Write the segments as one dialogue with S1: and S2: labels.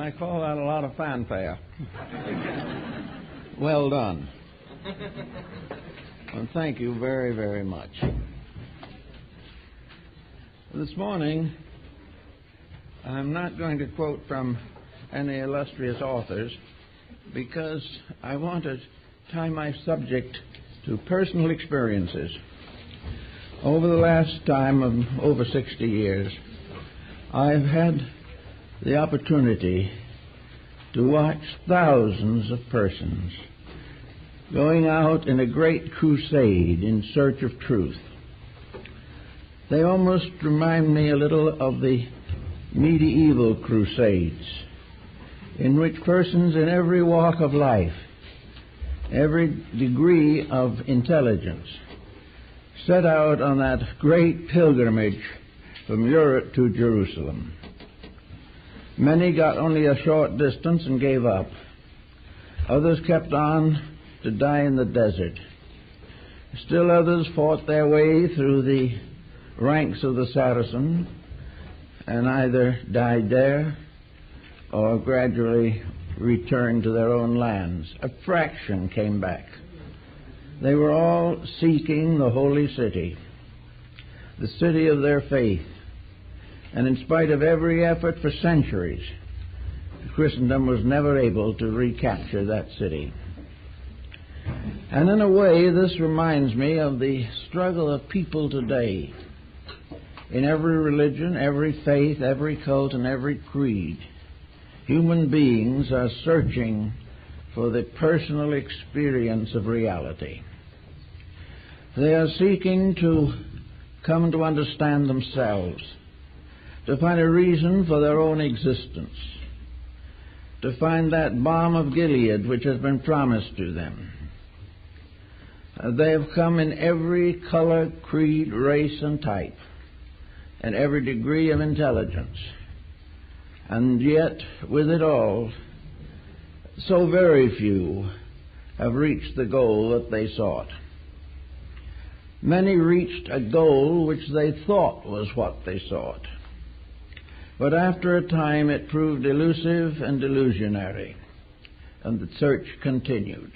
S1: I call that a lot of fanfare. Well done. And thank you very, very much. This morning, I'm not going to quote from any illustrious authors because I want to tie my subject to personal experiences. Over the last time of over 60 years, I've had the opportunity to watch thousands of persons going out in a great crusade in search of truth. They almost remind me a little of the medieval crusades, in which persons in every walk of life, every degree of intelligence, set out on that great pilgrimage from Europe to Jerusalem. Many got only a short distance and gave up. Others kept on to die in the desert. Still others fought their way through the ranks of the Saracen and either died there or gradually returned to their own lands. A fraction came back. They were all seeking the holy city, the city of their faith. And in spite of every effort for centuries, Christendom was never able to recapture that city. And in a way, this reminds me of the struggle of people today. In every religion, every faith, every cult, and every creed, human beings are searching for the personal experience of reality. They are seeking to come to understand themselves, to find a reason for their own existence, to find that balm of Gilead which has been promised to them. They have come in every color, creed, race, and type, and every degree of intelligence. And yet, with it all, so very few have reached the goal that they sought. Many reached a goal which they thought was what they sought. But after a time it proved elusive and delusionary, and the search continued.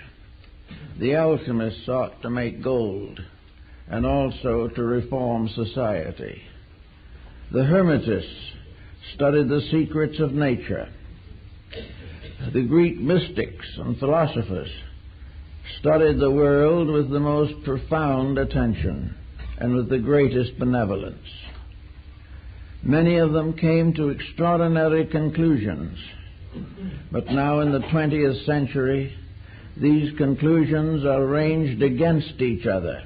S1: The alchemists sought to make gold and also to reform society. The Hermetists studied the secrets of nature. The Greek mystics and philosophers studied the world with the most profound attention and with the greatest benevolence. Many of them came to extraordinary conclusions, but now in the 20th century, these conclusions are ranged against each other,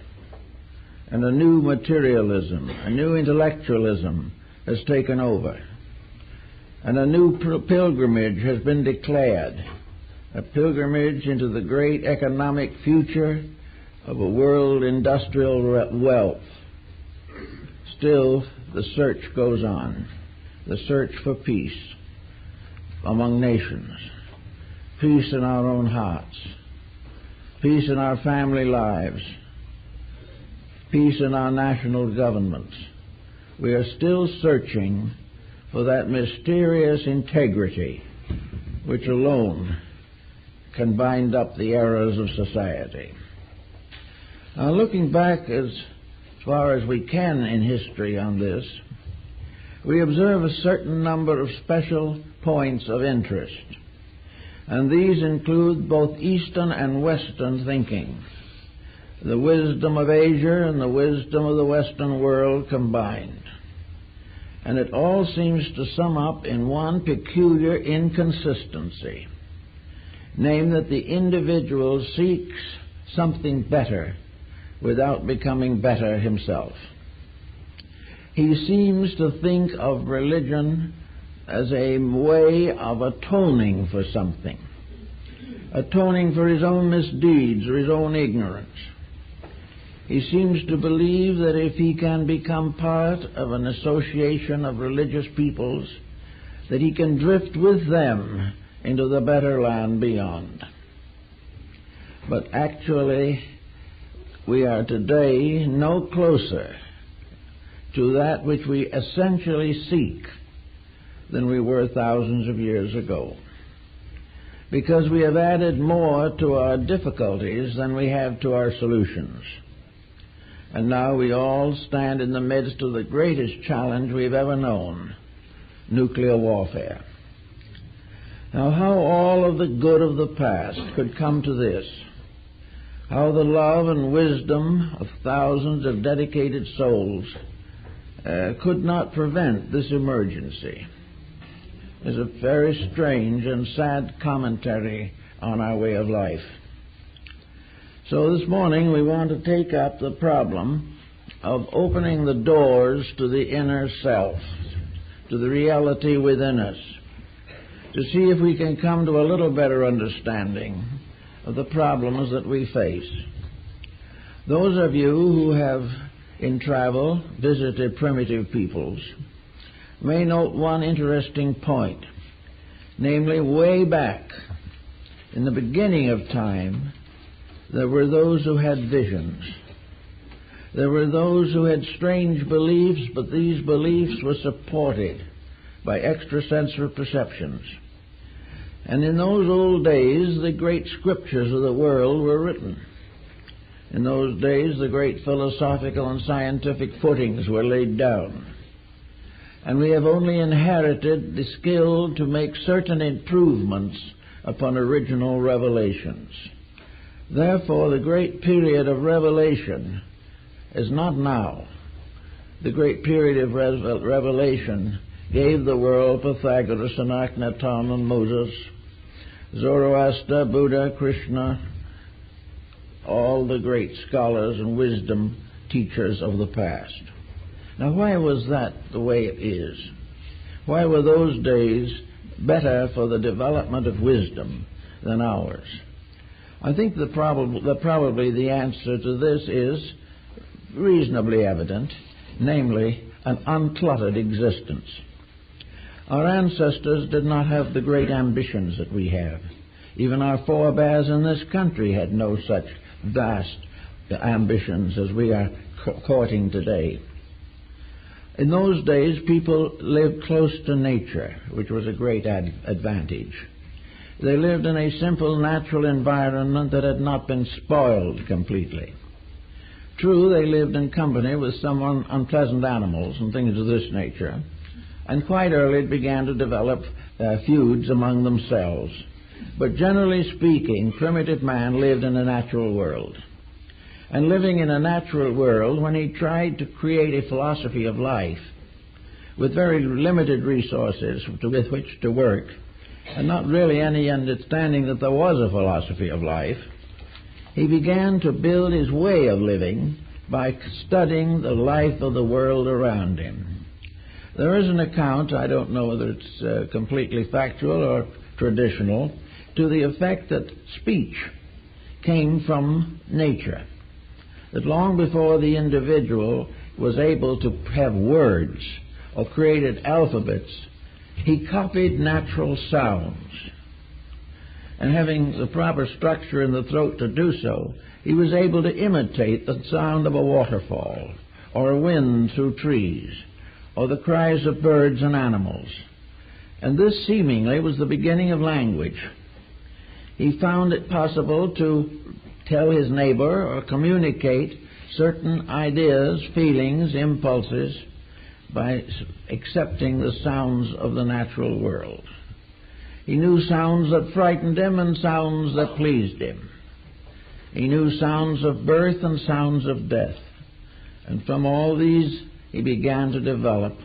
S1: and a new materialism, a new intellectualism has taken over, and a new pilgrimage has been declared, a pilgrimage into the great economic future of a world industrial wealth. Still, the search goes on, the search for peace among nations, peace in our own hearts, peace in our family lives, peace in our national governments. We are still searching for that mysterious integrity which alone can bind up the errors of society. Now, looking back as far as we can in history on this, we observe a certain number of special points of interest, and these include both Eastern and Western thinking, the wisdom of Asia and the wisdom of the Western world combined. And it all seems to sum up in one peculiar inconsistency, namely that the individual seeks something better without becoming better himself. He seems to think of religion as a way of atoning for something, atoning for his own misdeeds or his own ignorance. He seems to believe that if he can become part of an association of religious peoples, that he can drift with them into the better land beyond. But actually, we are today no closer to that which we essentially seek than we were thousands of years ago, because we have added more to our difficulties than we have to our solutions. And now we all stand in the midst of the greatest challenge we've ever known, nuclear warfare. Now, how all of the good of the past could come to this, how the love and wisdom of thousands of dedicated souls could not prevent this emergency, is a very strange and sad commentary on our way of life. So this morning we want to take up the problem of opening the doors to the inner self, to the reality within us, to see if we can come to a little better understanding of the problems that we face. Those of you who have, in travel, visited primitive peoples may note one interesting point, namely, way back in the beginning of time, there were those who had visions. There were those who had strange beliefs, but these beliefs were supported by extrasensory perceptions. And in those old days, the great scriptures of the world were written. In those days, the great philosophical and scientific footings were laid down. And we have only inherited the skill to make certain improvements upon original revelations. Therefore, the great period of revelation is not now. The great period of revelation gave the world Pythagoras and Akhenaton and Moses, Zoroaster, Buddha, Krishna, all the great scholars and wisdom teachers of the past. Now, why was that the way it is? Why were those days better for the development of wisdom than ours? I think probably the answer to this is reasonably evident, namely, an uncluttered existence. Our ancestors did not have the great ambitions that we have. Even our forebears in this country had no such vast ambitions as we are courting today. In those days, people lived close to nature, which was a great advantage. They lived in a simple, natural environment that had not been spoiled completely. True, they lived in company with some unpleasant animals and things of this nature, and quite early began to develop feuds among themselves. But generally speaking, primitive man lived in a natural world. And living in a natural world, when he tried to create a philosophy of life with very limited resources with which to work, and not really any understanding that there was a philosophy of life, he began to build his way of living by studying the life of the world around him. There is an account, I don't know whether it's completely factual or traditional, to the effect that speech came from nature. That long before the individual was able to have words or created alphabets, he copied natural sounds. And having the proper structure in the throat to do so, he was able to imitate the sound of a waterfall, or a wind through trees, or the cries of birds and animals. And this seemingly was the beginning of language. He found it possible to tell his neighbor or communicate certain ideas, feelings, impulses by accepting the sounds of the natural world. He knew sounds that frightened him and sounds that pleased him. He knew sounds of birth and sounds of death. And from all these he began to develop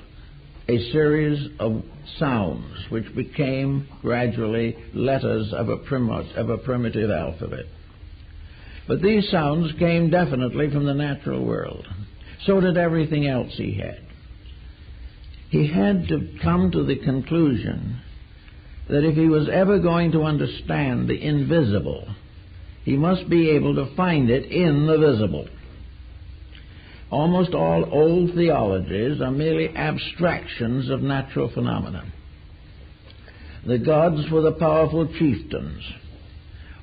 S1: a series of sounds which became gradually letters of a primitive alphabet. But these sounds came definitely from the natural world. So did everything else he had. He had to come to the conclusion that if he was ever going to understand the invisible, he must be able to find it in the visible. Almost all old theologies are merely abstractions of natural phenomena. The gods were the powerful chieftains.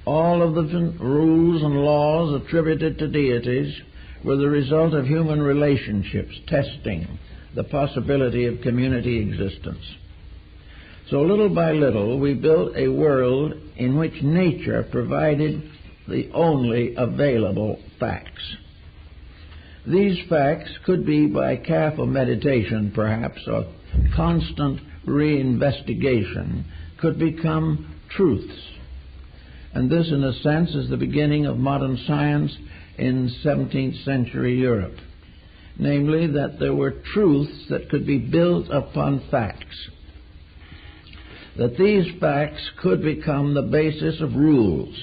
S1: All of the rules and laws attributed to deities were the result of human relationships testing the possibility of community existence. So little by little, we built a world in which nature provided the only available facts. These facts could be, by careful meditation perhaps, or constant reinvestigation, could become truths. And this, in a sense, is the beginning of modern science in 17th century Europe. Namely, that there were truths that could be built upon facts. That these facts could become the basis of rules.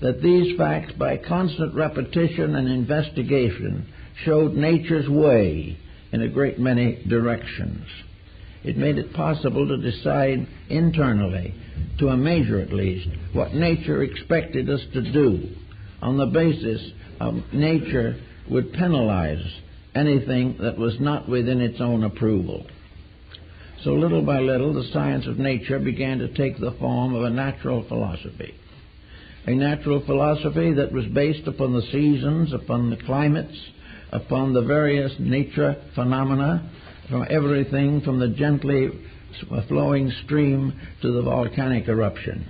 S1: That these facts, by constant repetition and investigation, showed nature's way in a great many directions. It made it possible to decide internally, to a measure at least, what nature expected us to do. On the basis of nature would penalize anything that was not within its own approval. So little by little, the science of nature began to take the form of a natural philosophy. A natural philosophy that was based upon the seasons, upon the climates, upon the various nature phenomena, from everything from the gently flowing stream to the volcanic eruption.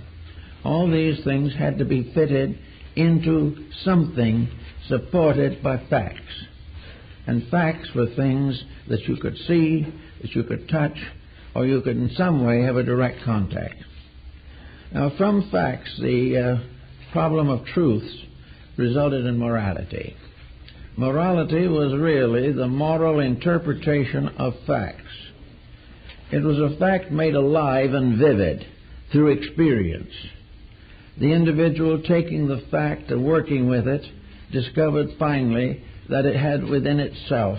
S1: All these things had to be fitted into something supported by facts. And facts were things that you could see, that you could touch, or you could in some way have a direct contact. Now, from facts, the problem of truths resulted in morality. Morality was really the moral interpretation of facts. It was a fact made alive and vivid through experience. The individual taking the fact and working with it discovered finally that it had within itself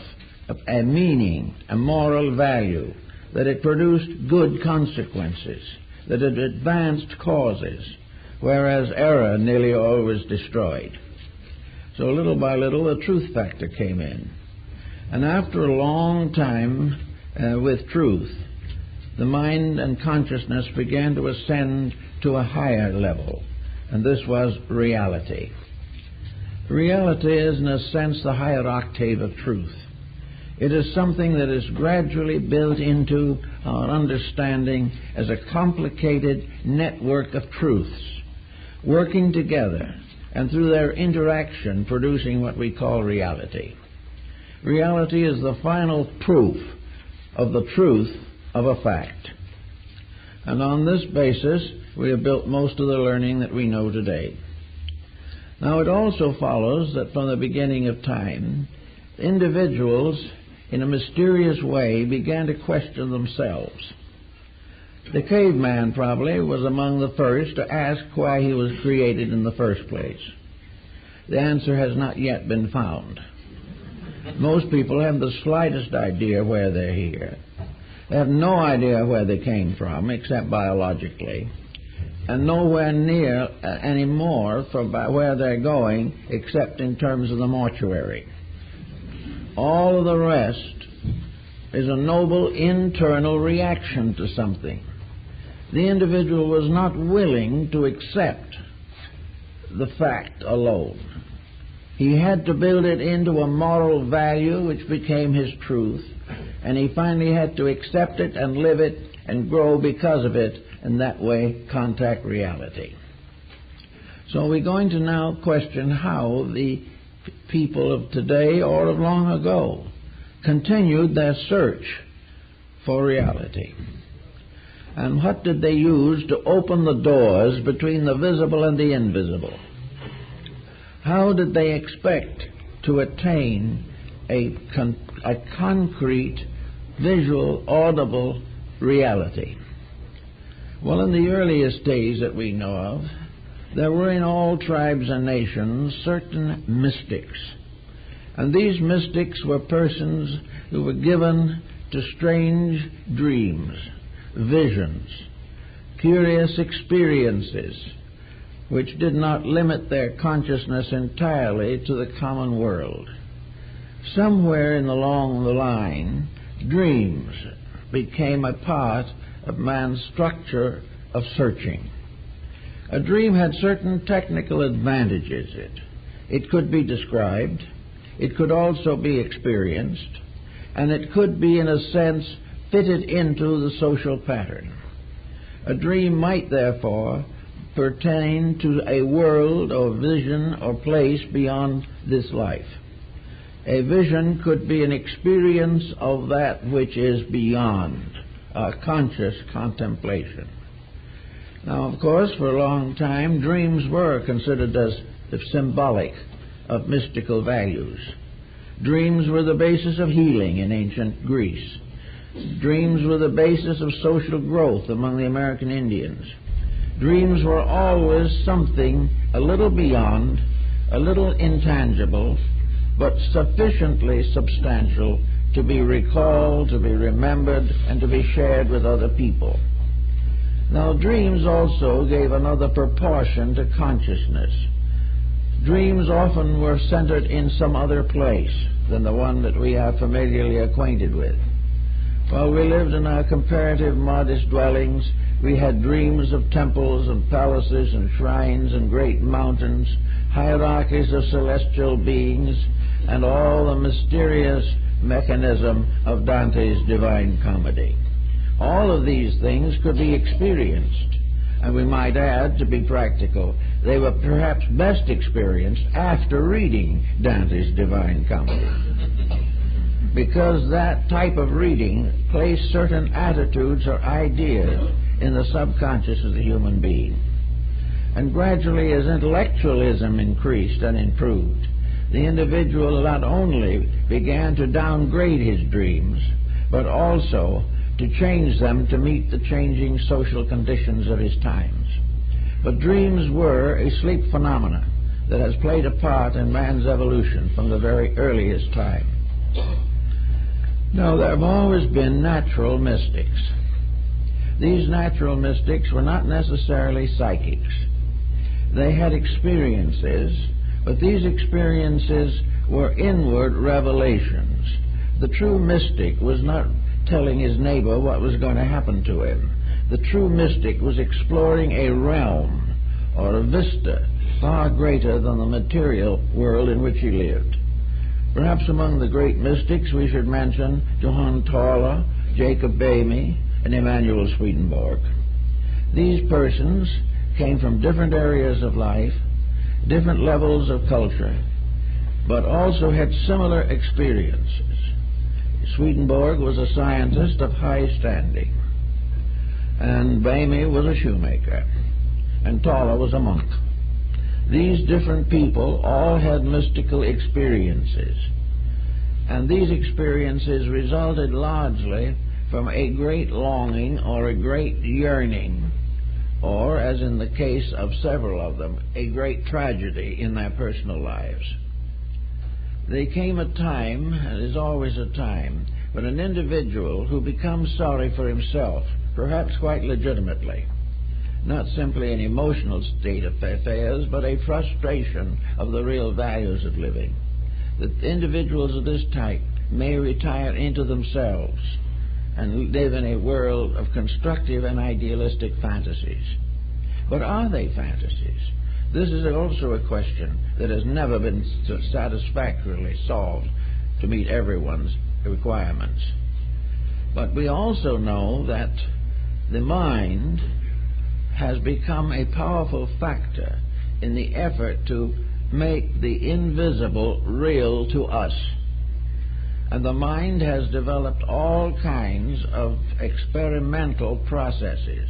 S1: a meaning, a moral value, that it produced good consequences, that it advanced causes, whereas error nearly always destroyed. So little by little, the truth factor came in. And after a long time with truth, the mind and consciousness began to ascend to a higher level, and this was reality. Reality is, in a sense, the higher octave of truth. It is something that is gradually built into our understanding as a complicated network of truths, working together, and through their interaction producing what we call reality. Reality is the final proof of the truth of a fact. And on this basis, we have built most of the learning that we know today. Now, it also follows that from the beginning of time, individuals, in a mysterious way, began to question themselves. The caveman probably was among the first to ask why he was created in the first place. The answer has not yet been found. Most people have the slightest idea where they're here. They have no idea where they came from, except biologically, and nowhere near any more from where they're going, except in terms of the mortuary. All of the rest is a noble internal reaction to something. The individual was not willing to accept the fact alone. He had to build it into a moral value which became his truth, and he finally had to accept it and live it and grow because of it, and that way contact reality. So we're going to now question how the people of today or of long ago continued their search for reality. And what did they use to open the doors between the visible and the invisible? How did they expect to attain a concrete, visual, audible reality? Well, in the earliest days that we know of, there were in all tribes and nations certain mystics. And these mystics were persons who were given to strange dreams, visions, curious experiences, which did not limit their consciousness entirely to the common world. Somewhere along the line, dreams became a part of man's structure of searching. A dream had certain technical advantages. It could be described, it could also be experienced, and it could be, in a sense, fitted into the social pattern. A dream might, therefore, pertain to a world or vision or place beyond this life. A vision could be an experience of that which is beyond, a conscious contemplation. Now, of course, for a long time, dreams were considered as symbolic of mystical values. Dreams were the basis of healing in ancient Greece. Dreams were the basis of social growth among the American Indians. Dreams were always something a little beyond, a little intangible, but sufficiently substantial to be recalled, to be remembered, and to be shared with other people. Now, dreams also gave another proportion to consciousness. Dreams often were centered in some other place than the one that we are familiarly acquainted with. While we lived in our comparative modest dwellings, we had dreams of temples and palaces and shrines and great mountains, hierarchies of celestial beings, and all the mysterious mechanism of Dante's Divine Comedy. All of these things could be experienced, and we might add, to be practical, they were perhaps best experienced after reading Dante's Divine Comedy, because that type of reading placed certain attitudes or ideas in the subconscious of the human being. And gradually, as intellectualism increased and improved, the individual not only began to downgrade his dreams, but also to change them to meet the changing social conditions of his times. But dreams were a sleep phenomena that has played a part in man's evolution from the very earliest time. Now, there have always been natural mystics. These natural mystics were not necessarily psychics. They had experiences, but these experiences were inward revelations. The true mystic was not telling his neighbor what was going to happen to him. The true mystic was exploring a realm or a vista far greater than the material world in which he lived. Perhaps among the great mystics we should mention Johann Tauler, Jacob Boehme, and Emanuel Swedenborg. These persons came from different areas of life, different levels of culture, but also had similar experiences. Swedenborg was a scientist of high standing, and Boehme was a shoemaker, and Tauler was a monk. These different people all had mystical experiences, and these experiences resulted largely from a great longing or a great yearning, or, as in the case of several of them, a great tragedy in their personal lives. There came a time, and is always a time, when an individual who becomes sorry for himself, perhaps quite legitimately, not simply an emotional state of affairs, but a frustration of the real values of living, that individuals of this type may retire into themselves and live in a world of constructive and idealistic fantasies. But are they fantasies? This is also a question that has never been satisfactorily solved to meet everyone's requirements. But we also know that the mind has become a powerful factor in the effort to make the invisible real to us. And the mind has developed all kinds of experimental processes.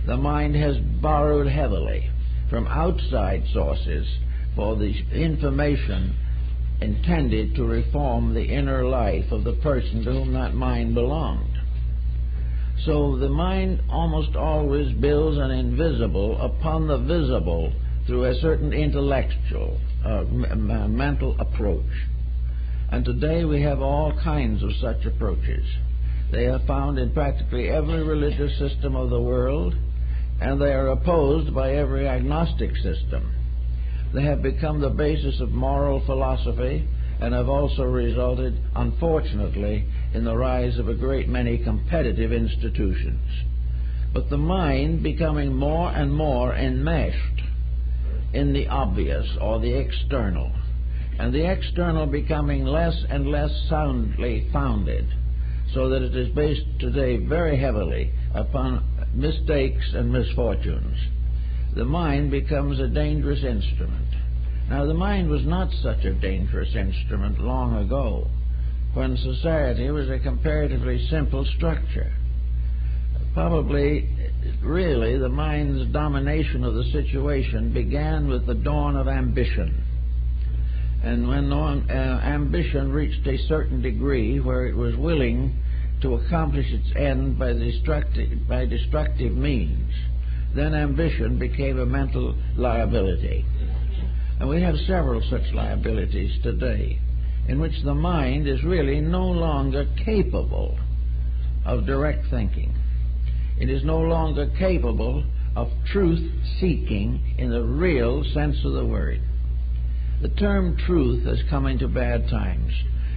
S1: The mind has borrowed heavily from outside sources for the information intended to reform the inner life of the person to whom that mind belonged. So the mind almost always builds an invisible upon the visible through a certain intellectual, mental approach. And today we have all kinds of such approaches. They are found in practically every religious system of the world, and they are opposed by every agnostic system. They have become the basis of moral philosophy and have also resulted, unfortunately, in the rise of a great many competitive institutions. But the mind becoming more and more enmeshed in the obvious or the external, and the external becoming less and less soundly founded, so that it is based today very heavily upon mistakes and misfortunes. The mind becomes a dangerous instrument. Now, the mind was not such a dangerous instrument long ago, when society was a comparatively simple structure. Probably, really, the mind's domination of the situation began with the dawn of ambition. And when ambition reached a certain degree where it was willing to accomplish its end by destructive means, then ambition became a mental liability. And we have several such liabilities today, in which the mind is really no longer capable of direct thinking. It is no longer capable of truth-seeking in the real sense of the word. The term truth has come into bad times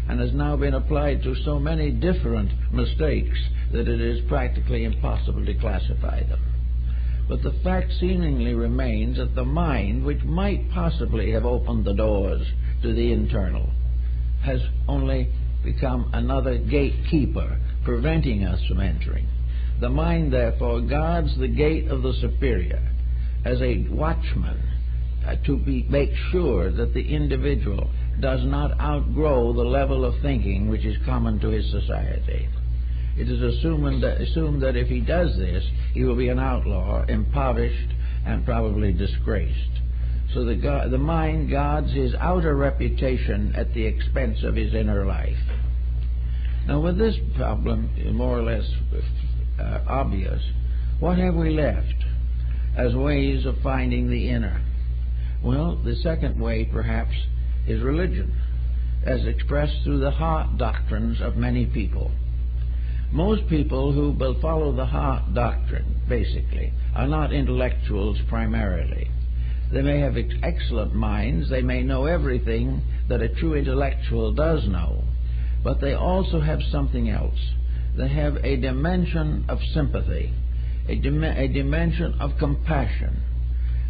S1: and has now been applied to so many different mistakes that it is practically impossible to classify them. But the fact seemingly remains that the mind, which might possibly have opened the doors to the internal, has only become another gatekeeper, preventing us from entering. The mind, therefore, guards the gate of the superior as a watchman to make sure that the individual does not outgrow the level of thinking which is common to his society. It is assumed that if he does this, he will be an outlaw, impoverished, and probably disgraced. So the mind guards his outer reputation at the expense of his inner life. Now, with this problem more or less obvious, what have we left as ways of finding the inner? Well, the second way, perhaps, is religion, as expressed through the heart doctrines of many people. Most people who will follow the heart doctrine, basically, are not intellectuals primarily. They may have excellent minds, they may know everything that a true intellectual does know, but they also have something else. They have a dimension of sympathy, a dimension of compassion,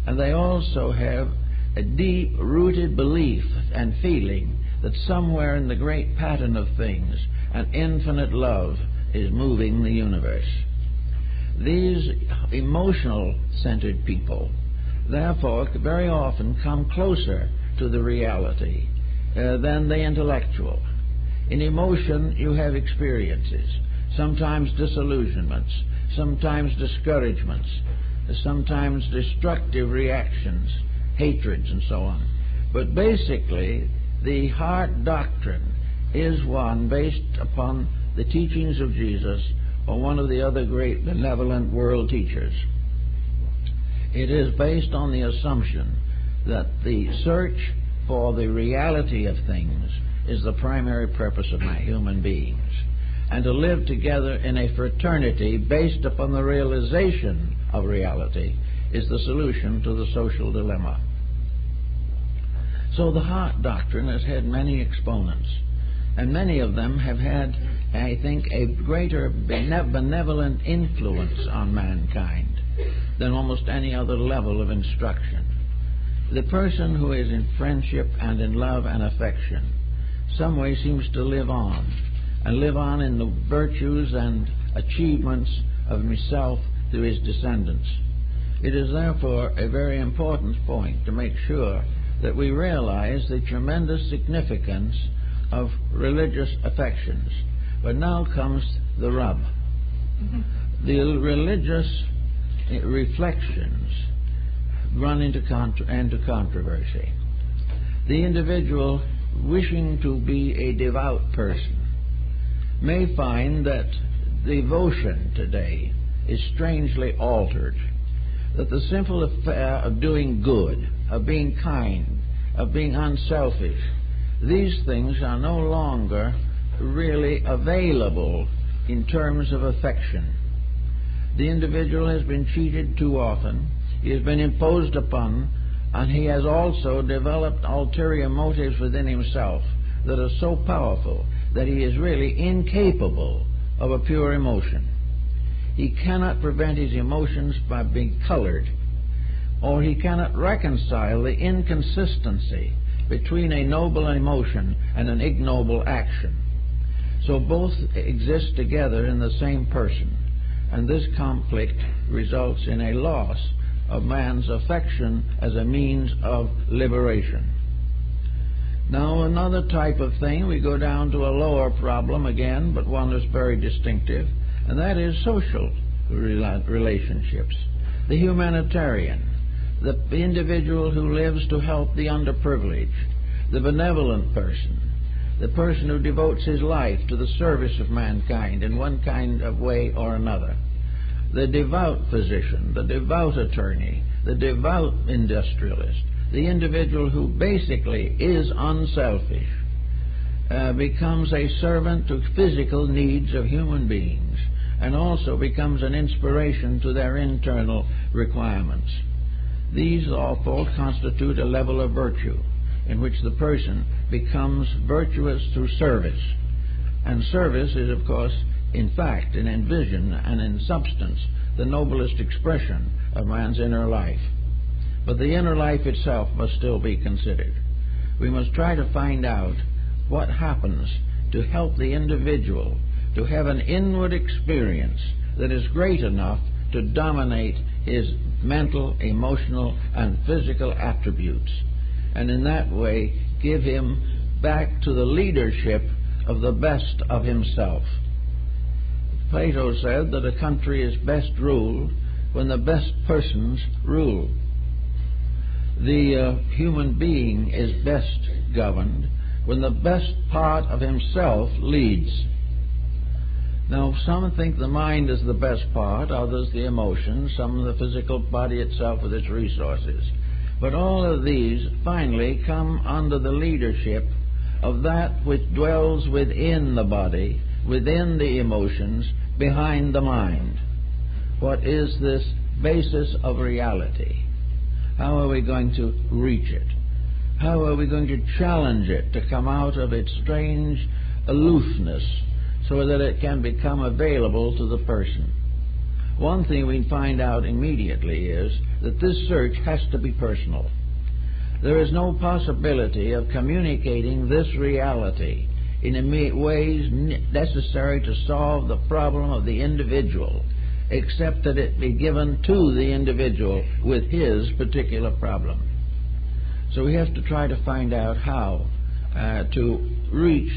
S1: and they also have a deep-rooted belief and feeling that somewhere in the great pattern of things, an infinite love is moving the universe. These emotional-centered people, therefore, very often come closer to the reality than the intellectual. In emotion, you have experiences, sometimes disillusionments, sometimes discouragements, sometimes destructive reactions, hatreds, and so on. But basically, the heart doctrine is one based upon the teachings of Jesus or one of the other great benevolent world teachers. It is based on the assumption that the search for the reality of things is the primary purpose of human beings, and to live together in a fraternity based upon the realization of reality is the solution to the social dilemma. So the heart doctrine has had many exponents, and many of them have had, I think, a greater benevolent influence on mankind than almost any other level of instruction. The person who is in friendship and in love and affection some way seems to live on, and live on in the virtues and achievements of himself through his descendants. It is therefore a very important point to make sure that we realize the tremendous significance of religious affections. But now comes the rub. The religious reflections run into controversy. The individual wishing to be a devout person may find that devotion today is strangely altered, that the simple affair of doing good, of being kind, of being unselfish, these things are no longer really available in terms of affection. The individual has been cheated too often, he has been imposed upon, and he has also developed ulterior motives within himself that are so powerful that he is really incapable of a pure emotion. He cannot prevent his emotions by being colored, or he cannot reconcile the inconsistency between a noble emotion and an ignoble action. So both exist together in the same person, and this conflict results in a loss of man's affection as a means of liberation. Now, another type of thing, we go down to a lower problem again, but one that's very distinctive, and that is social relationships. The humanitarian, the individual who lives to help the underprivileged, the benevolent person, the person who devotes his life to the service of mankind in one kind of way or another, the devout physician, the devout attorney, the devout industrialist, the individual who basically is unselfish, becomes a servant to physical needs of human beings and also becomes an inspiration to their internal requirements. These all constitute a level of virtue in which the person becomes virtuous through service. And service is, of course, in fact, and in vision and in substance, the noblest expression of man's inner life. But the inner life itself must still be considered. We must try to find out what happens to help the individual to have an inward experience that is great enough to dominate his mental, emotional, and physical attributes, and in that way give him back to the leadership of the best of himself. Plato said that a country is best ruled when the best persons rule. The human being is best governed when the best part of himself leads. Now, some think the mind is the best part, others the emotions, some the physical body itself with its resources. But all of these finally come under the leadership of that which dwells within the body, within the emotions, behind the mind. What is this basis of reality? How are we going to reach it? How are we going to challenge it to come out of its strange aloofness so that it can become available to the person? One thing we find out immediately is that this search has to be personal. There is no possibility of communicating this reality in ways necessary to solve the problem of the individual, except that it be given to the individual with his particular problem. So we have to try to find out how to reach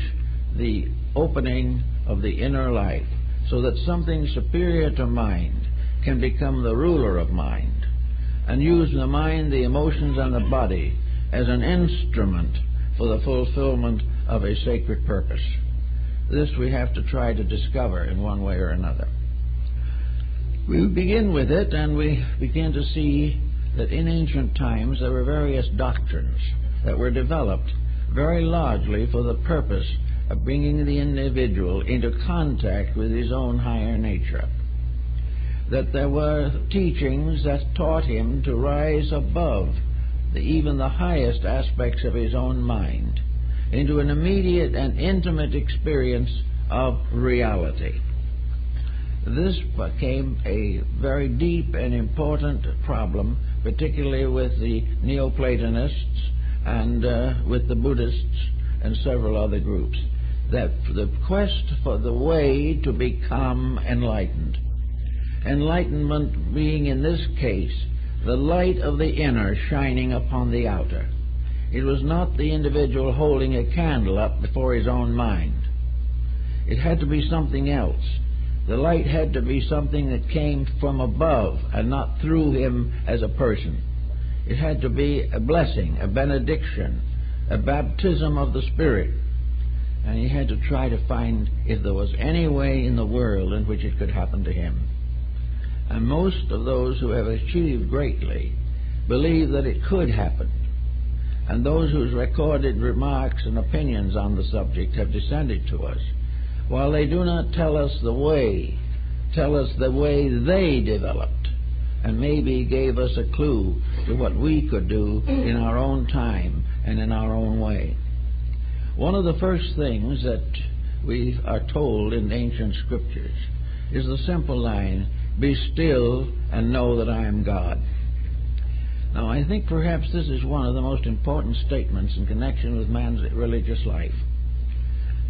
S1: the opening of the inner life so that something superior to mind can become the ruler of mind, and use the mind, the emotions, and the body as an instrument for the fulfillment of a sacred purpose. This we have to try to discover in one way or another. We begin with it, and we begin to see that in ancient times there were various doctrines that were developed very largely for the purpose of bringing the individual into contact with his own higher nature. That there were teachings that taught him to rise above even the highest aspects of his own mind into an immediate and intimate experience of reality. This became a very deep and important problem, particularly with the Neoplatonists and with the Buddhists and several other groups, that the quest for the way to become enlightened. Enlightenment being, in this case, the light of the inner shining upon the outer. It was not the individual holding a candle up before his own mind. It had to be something else. The light had to be something that came from above and not through him as a person. It had to be a blessing, a benediction, a baptism of the Spirit. And he had to try to find if there was any way in the world in which it could happen to him. And most of those who have achieved greatly believe that it could happen. And those whose recorded remarks and opinions on the subject have descended to us, while they do not tell us the way, tell us the way they developed, and maybe gave us a clue to what we could do in our own time and in our own way. One of the first things that we are told in ancient scriptures is the simple line, "Be still and know that I am God." Now, I think perhaps this is one of the most important statements in connection with man's religious life.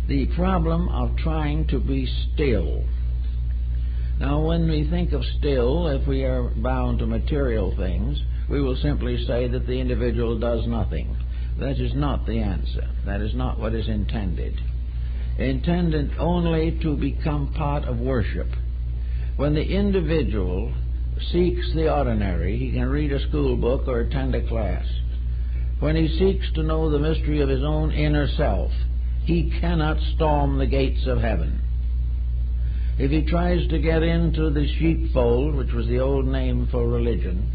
S1: the problem of trying to be still. Now, when we think of still, if we are bound to material things, we will simply say that the individual does nothing. That is not the answer. That is not what is intended. Intended only to become part of worship. When the individual seeks the ordinary, he can read a school book or attend a class. When he seeks to know the mystery of his own inner self, he cannot storm the gates of heaven. If he tries to get into the sheepfold, which was the old name for religion,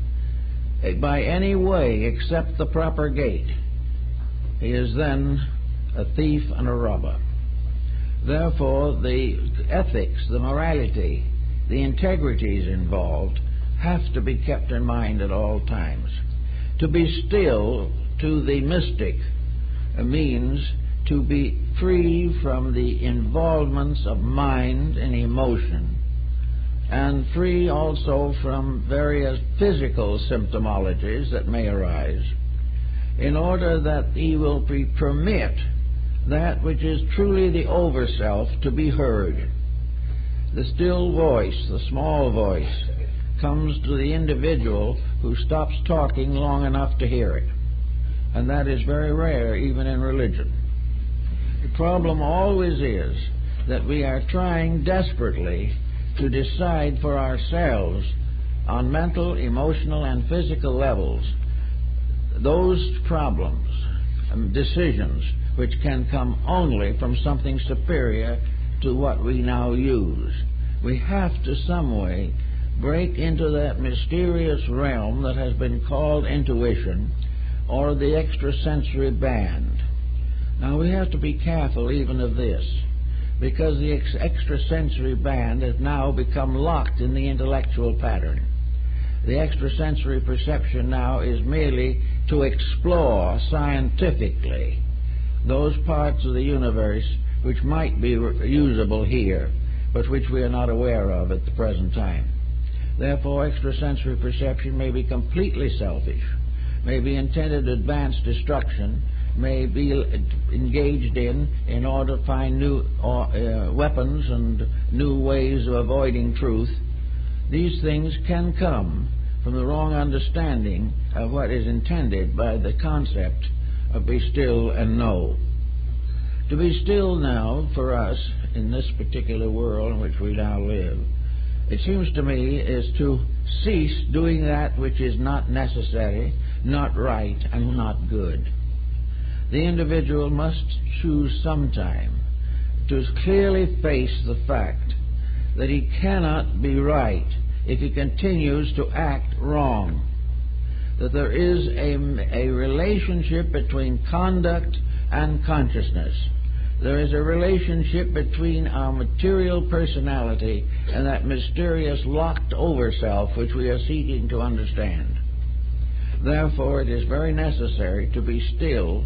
S1: by any way except the proper gate, he is then a thief and a robber. Therefore, the ethics, the morality, the integrities involved have to be kept in mind at all times. To be still to the mystic means to be free from the involvements of mind and emotion, and free also from various physical symptomologies that may arise, in order that he will permit that which is truly the over-self to be heard. The still voice, the small voice, comes to the individual who stops talking long enough to hear it. And that is very rare, even in religion. The problem always is that we are trying desperately to decide for ourselves on mental, emotional, and physical levels those problems and decisions which can come only from something superior to what we now use. We have to some way break into that mysterious realm that has been called intuition or the extrasensory band. Now, we have to be careful even of this, because the extrasensory band has now become locked in the intellectual pattern. The extrasensory perception now is merely to explore scientifically those parts of the universe which might be usable here, but which we are not aware of at the present time. Therefore, extrasensory perception may be completely selfish, may be intended to advance destruction, may be engaged in order to find new weapons and new ways of avoiding truth. These things can come from the wrong understanding of what is intended by the concept of be still and know. To be still now, for us, in this particular world in which we now live, it seems to me, is to cease doing that which is not necessary, not right, and not good. The individual must choose sometime to clearly face the fact that he cannot be right if he continues to act wrong, that there is a relationship between conduct and consciousness. There is a relationship between our material personality and that mysterious locked over self which we are seeking to understand. Therefore, it is very necessary to be still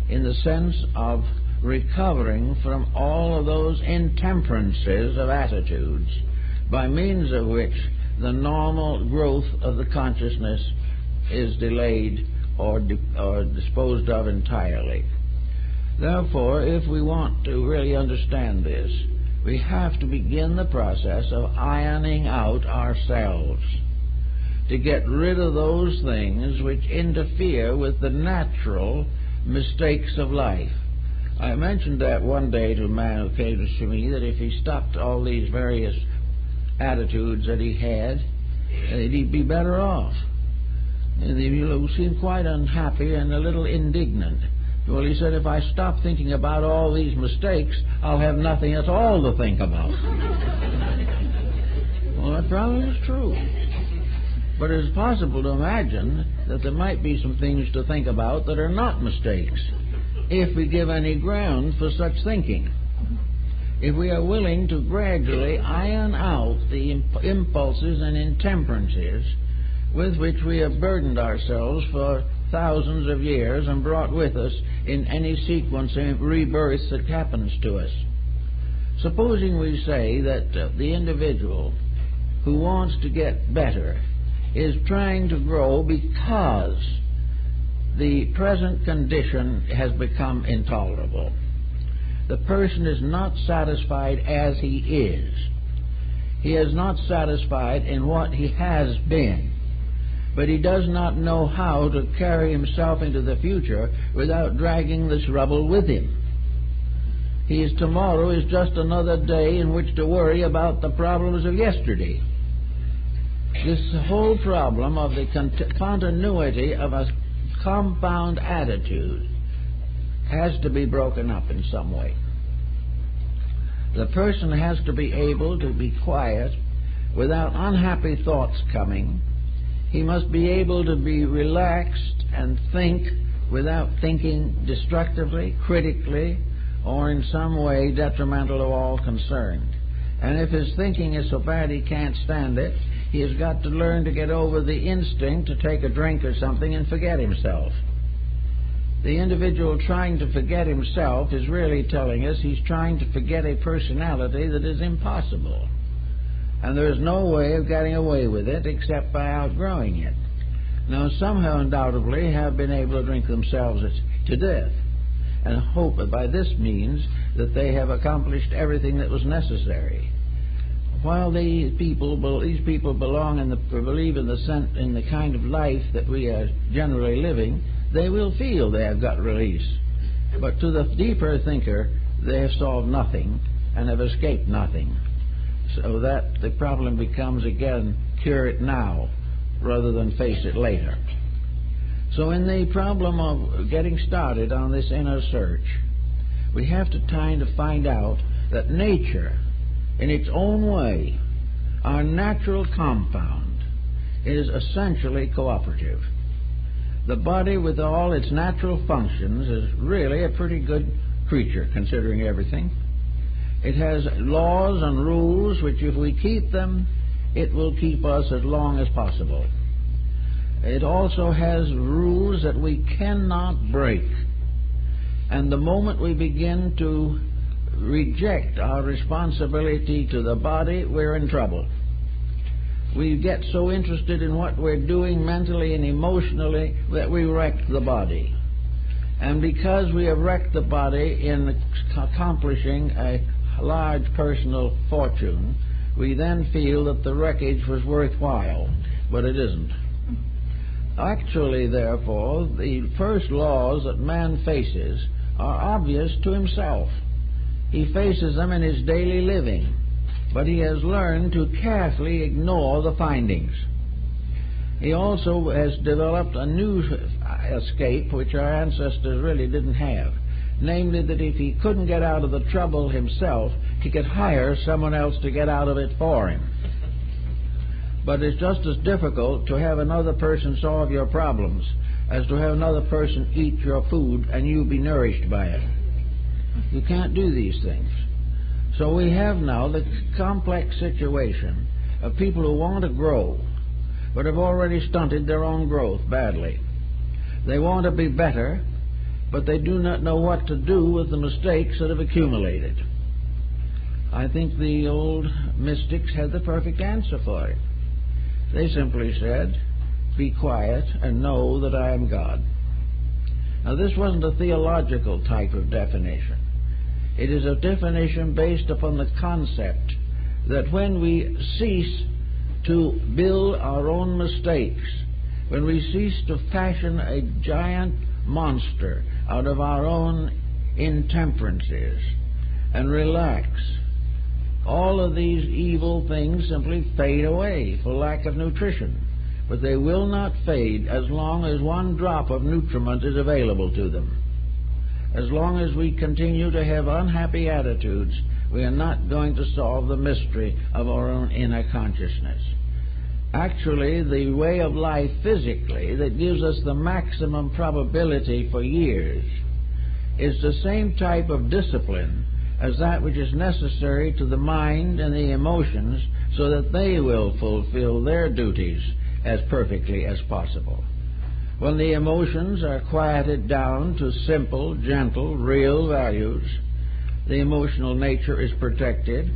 S1: in the sense of recovering from all of those intemperances of attitudes by means of which the normal growth of the consciousness is delayed or disposed of entirely. Therefore, if we want to really understand this, we have to begin the process of ironing out ourselves, to get rid of those things which interfere with the natural mistakes of life. I mentioned that one day to a man who came to see me, that if he stopped all these various attitudes that he had, he'd be better off. And he seemed quite unhappy and a little indignant. Well, he said, if I stop thinking about all these mistakes, I'll have nothing at all to think about. Well, that probably is true. But it's possible to imagine that there might be some things to think about that are not mistakes, if we give any ground for such thinking. If we are willing to gradually iron out the impulses and intemperances with which we have burdened ourselves for thousands of years and brought with us in any sequence of rebirth that happens to us. Supposing we say that the individual who wants to get better is trying to grow because the present condition has become intolerable. the person is not satisfied as he is. He is not satisfied in what he has been, but he does not know how to carry himself into the future without dragging this rubble with him. Tomorrow is just another day in which to worry about the problems of yesterday. This whole problem of the continuity of a compound attitude has to be broken up in some way. The person has to be able to be quiet without unhappy thoughts coming. He must be able to be relaxed and think without thinking destructively, critically, or in some way detrimental to all concerned. And if his thinking is so bad he can't stand it, he has got to learn to get over the instinct to take a drink or something and forget himself. The individual trying to forget himself is really telling us he's trying to forget a personality that is impossible. And there is no way of getting away with it except by outgrowing it. Now, some have undoubtedly have been able to drink themselves to death, and hope that by this means that they have accomplished everything that was necessary. While these people belong in believe in the kind of life that we are generally living, they will feel they have got release. But to the deeper thinker, they have solved nothing and have escaped nothing. So that the problem becomes again, cure it now rather than face it later. So in the problem of getting started on this inner search, we have to kind of find out that nature, in its own way, our natural compound, is essentially cooperative. The body, with all its natural functions, is really a pretty good creature, considering everything. It has laws and rules which, if we keep them, it will keep us as long as possible. It also has rules that we cannot break. And the moment we begin to reject our responsibility to the body, we're in trouble. We get so interested in what we're doing mentally and emotionally that we wreck the body. And because we have wrecked the body in accomplishing a large personal fortune, we then feel that the wreckage was worthwhile, but it isn't. Actually, therefore, the first laws that man faces are obvious to himself. He faces them in his daily living, but he has learned to carefully ignore the findings. He also has developed a new escape which our ancestors really didn't have, namely that if he couldn't get out of the trouble himself, he could hire someone else to get out of it for him. But it's just as difficult to have another person solve your problems as to have another person eat your food and you be nourished by it. You can't do these things. So we have now the complex situation of people who want to grow, but have already stunted their own growth badly. They want to be better, but they do not know what to do with the mistakes that have accumulated. I think the old mystics had the perfect answer for it. They simply said, "Be quiet and know that I am God." Now, this wasn't a theological type of definition. It is a definition based upon the concept that when we cease to build our own mistakes, when we cease to fashion a giant monster out of our own intemperances and relax, all of these evil things simply fade away for lack of nutrition. But they will not fade as long as one drop of nutriment is available to them. As long as we continue to have unhappy attitudes, we are not going to solve the mystery of our own inner consciousness. Actually, the way of life physically that gives us the maximum probability for years is the same type of discipline as that which is necessary to the mind and the emotions so that they will fulfill their duties as perfectly as possible. When the emotions are quieted down to simple, gentle, real values, the emotional nature is protected.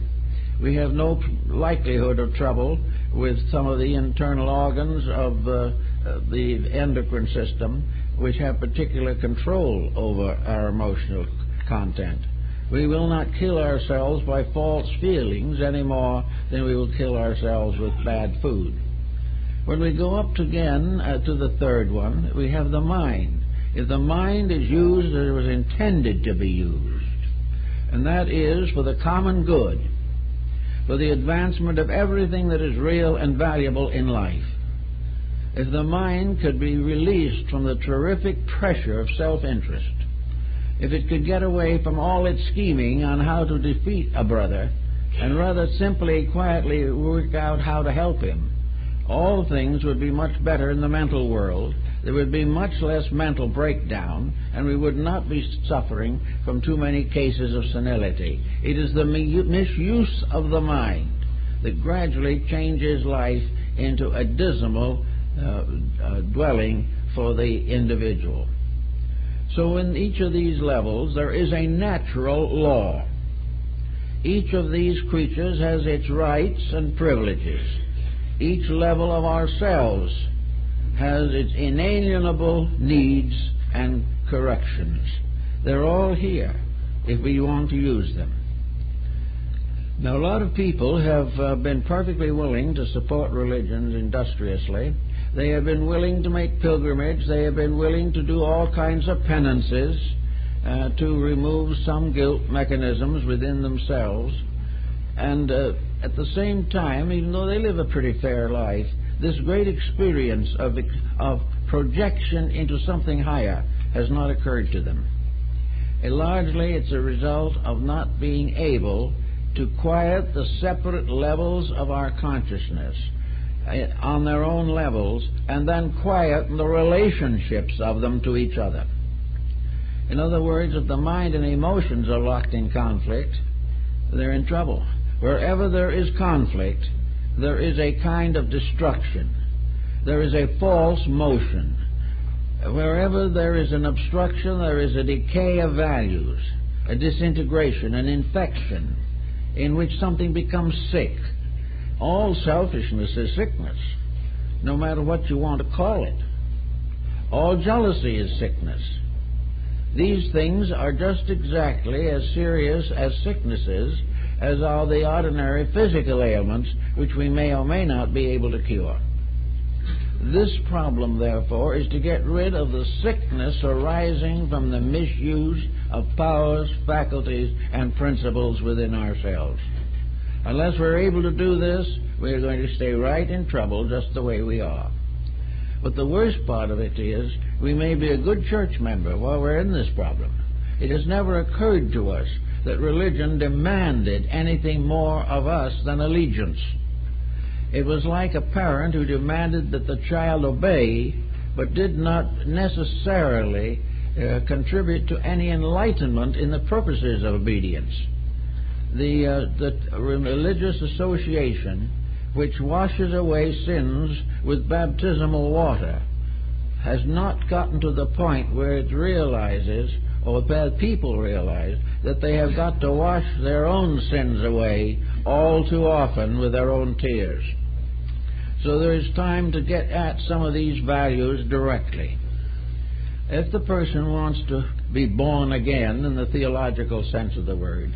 S1: We have no likelihood of trouble with some of the internal organs of the endocrine system, which have particular control over our emotional content. We will not kill ourselves by false feelings any more than we will kill ourselves with bad food. When we go up again to the third one, we have the mind. If the mind is used as it was intended to be used, and that is for the common good, for the advancement of everything that is real and valuable in life, if the mind could be released from the terrific pressure of self-interest, if it could get away from all its scheming on how to defeat a brother, and rather simply, quietly work out how to help him, all things would be much better in the mental world. There would be much less mental breakdown, and we would not be suffering from too many cases of senility. It is the misuse of the mind that gradually changes life into a dismal dwelling for the individual. So in each of these levels there is a natural law. Each of these creatures has its rights and privileges. Each level of ourselves has its inalienable needs and corrections. They're all here if we want to use them. Now, a lot of people have been perfectly willing to support religions industriously. They have been willing to make pilgrimage. They have been willing to do all kinds of penances to remove some guilt mechanisms within themselves. And at the same time, even though they live a pretty fair life, this great experience of projection into something higher has not occurred to them. And largely it's a result of not being able to quiet the separate levels of our consciousness on their own levels, and then quiet the relationships of them to each other. In other words, if the mind and emotions are locked in conflict, they're in trouble. Wherever there is conflict, there is a kind of destruction. There is a false motion. Wherever there is an obstruction, there is a decay of values, a disintegration, an infection, in which something becomes sick. All selfishness is sickness, no matter what you want to call it. All jealousy is sickness. These things are just exactly as serious as sicknesses as are the ordinary physical ailments which we may or may not be able to cure. This problem, therefore, is to get rid of the sickness arising from the misuse of powers, faculties, and principles within ourselves. Unless we're able to do this, we're going to stay right in trouble just the way we are. But the worst part of it is, we may be a good church member while we're in this problem. It has never occurred to us that religion demanded anything more of us than allegiance. It was like a parent who demanded that the child obey, but did not necessarily contribute to any enlightenment in the purposes of obedience. The religious association which washes away sins with baptismal water has not gotten to the point where it realizes, or bad people realize, that they have got to wash their own sins away all too often with their own tears. So there is time to get at some of these values directly. If the person wants to be born again in the theological sense of the word,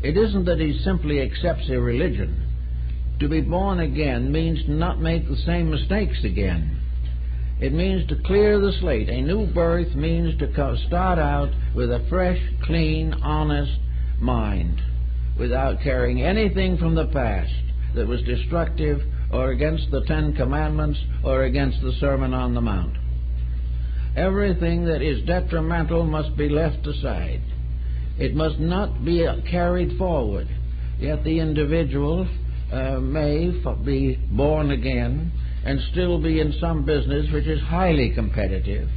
S1: it isn't that he simply accepts a religion. To be born again means to not make the same mistakes again. It means to clear the slate. A new birth means to start out with a fresh, clean, honest mind, without carrying anything from the past that was destructive or against the Ten Commandments or against the Sermon on the Mount. Everything that is detrimental must be left aside. It must not be carried forward. Yet the individual may be born again and still be in some business which is highly competitive,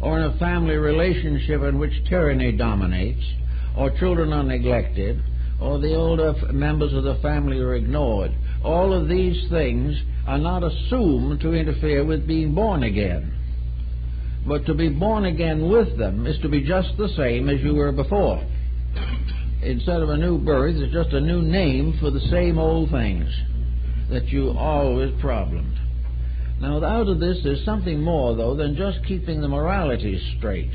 S1: or in a family relationship in which tyranny dominates, or children are neglected, or the older members of the family are ignored. All of these things are not assumed to interfere with being born again. But to be born again with them is to be just the same as you were before. Instead of a new birth, it's just a new name for the same old things that you always problemed. Now, out of this, there's something more, though, than just keeping the moralities straight.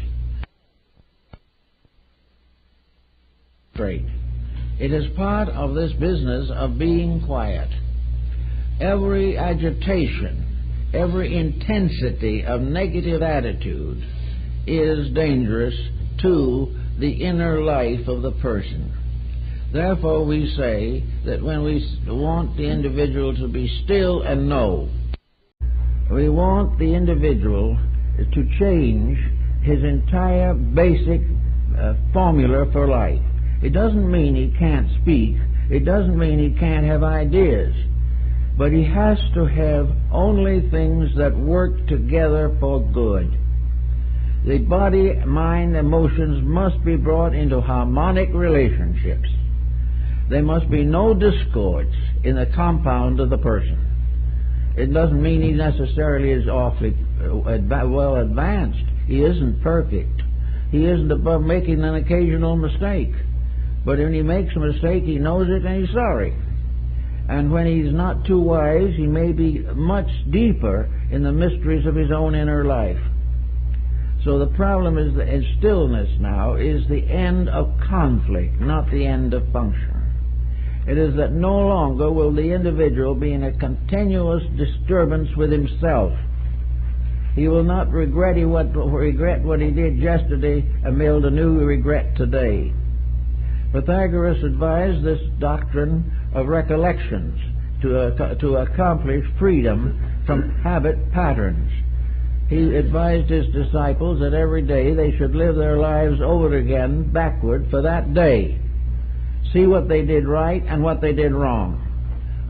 S1: straight. It is part of this business of being quiet. Every agitation, every intensity of negative attitude is dangerous to the inner life of the person. Therefore, we say that when we want the individual to be still and know, we want the individual to change his entire basic formula for life. It doesn't mean he can't speak. It doesn't mean he can't have ideas. But he has to have only things that work together for good. The body, mind, emotions must be brought into harmonic relationships. There must be no discords in the compound of the person. It doesn't mean he necessarily is awfully well advanced. He isn't perfect. He isn't above making an occasional mistake. But when he makes a mistake, he knows it and he's sorry. And when he's not too wise, he may be much deeper in the mysteries of his own inner life. So the problem is that in stillness now is the end of conflict, not the end of function. It is that no longer will the individual be in a continuous disturbance with himself. He will not regret what he did yesterday and build a new regret today. Pythagoras advised this doctrine of recollections to accomplish freedom from habit patterns. He advised his disciples that every day they should live their lives over again backward for that day. See what they did right and what they did wrong,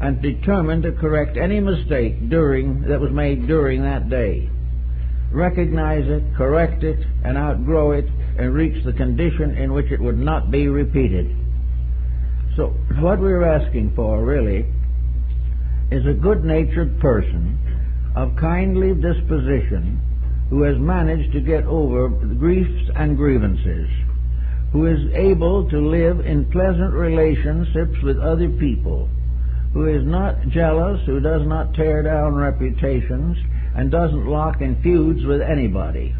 S1: and determine to correct any mistake that was made during that day. Recognize it, correct it, and outgrow it, and reach the condition in which it would not be repeated. So what we're asking for, really, is a good-natured person of kindly disposition who has managed to get over griefs and grievances, who is able to live in pleasant relationships with other people, who is not jealous, who does not tear down reputations, and doesn't lock in feuds with anybody,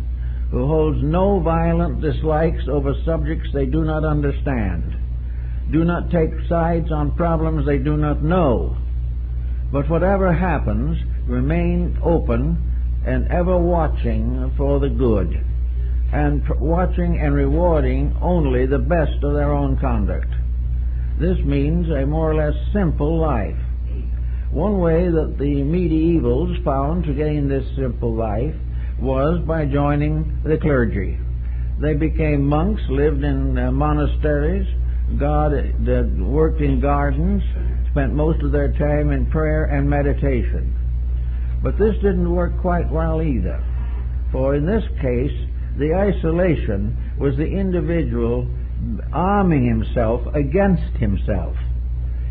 S1: who holds no violent dislikes over subjects they do not understand, do not take sides on problems they do not know, but whatever happens, remain open and ever watching for the good, and watching and rewarding only the best of their own conduct. This means a more or less simple life. One way that the medievals found to gain this simple life was by joining the clergy. They became monks, lived in monasteries, worked in gardens, spent most of their time in prayer and meditation. But this didn't work quite well either, for in this case, the isolation was the individual arming himself against himself.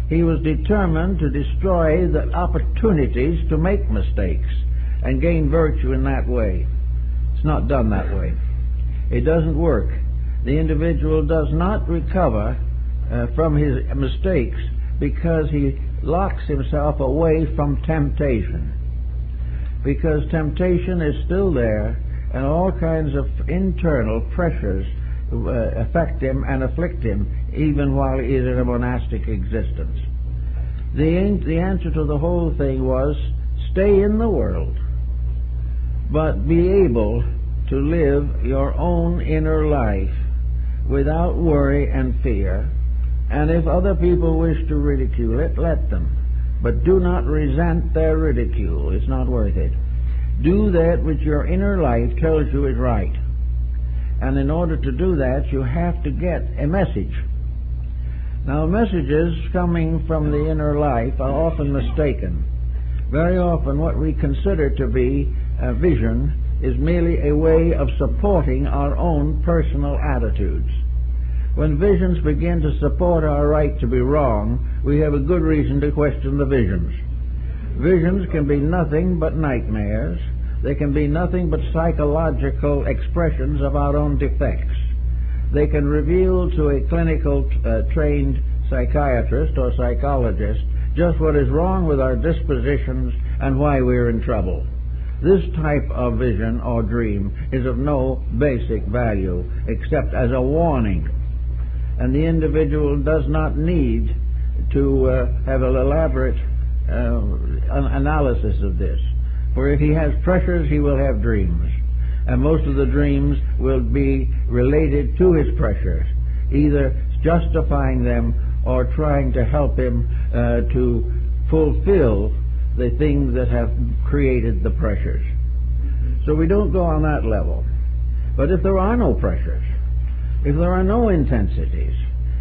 S1: He was determined to destroy the opportunities to make mistakes and gain virtue in that way. It's not done that way. It doesn't work. The individual does not recover from his mistakes because he locks himself away from temptation. Because temptation is still there, and all kinds of internal pressures affect him and afflict him even while he is in a monastic existence. The answer to the whole thing was, stay in the world, but be able to live your own inner life without worry and fear, and if other people wish to ridicule it, let them. But do not resent their ridicule. It's not worth it. Do that which your inner life tells you is right. And in order to do that, you have to get a message. Now, messages coming from the inner life are often mistaken. Very often what we consider to be a vision is merely a way of supporting our own personal attitudes. When visions begin to support our right to be wrong, we have a good reason to question the visions. Visions can be nothing but nightmares. They can be nothing but psychological expressions of our own defects. They can reveal to a clinical trained psychiatrist or psychologist just what is wrong with our dispositions and why we're in trouble. This type of vision or dream is of no basic value except as a warning. and the individual does not need to have an elaborate analysis of this. For if he has pressures, he will have dreams. And most of the dreams will be related to his pressures, either justifying them or trying to help him to fulfill the things that have created the pressures. So we don't go on that level. But if there are no pressures, if there are no intensities,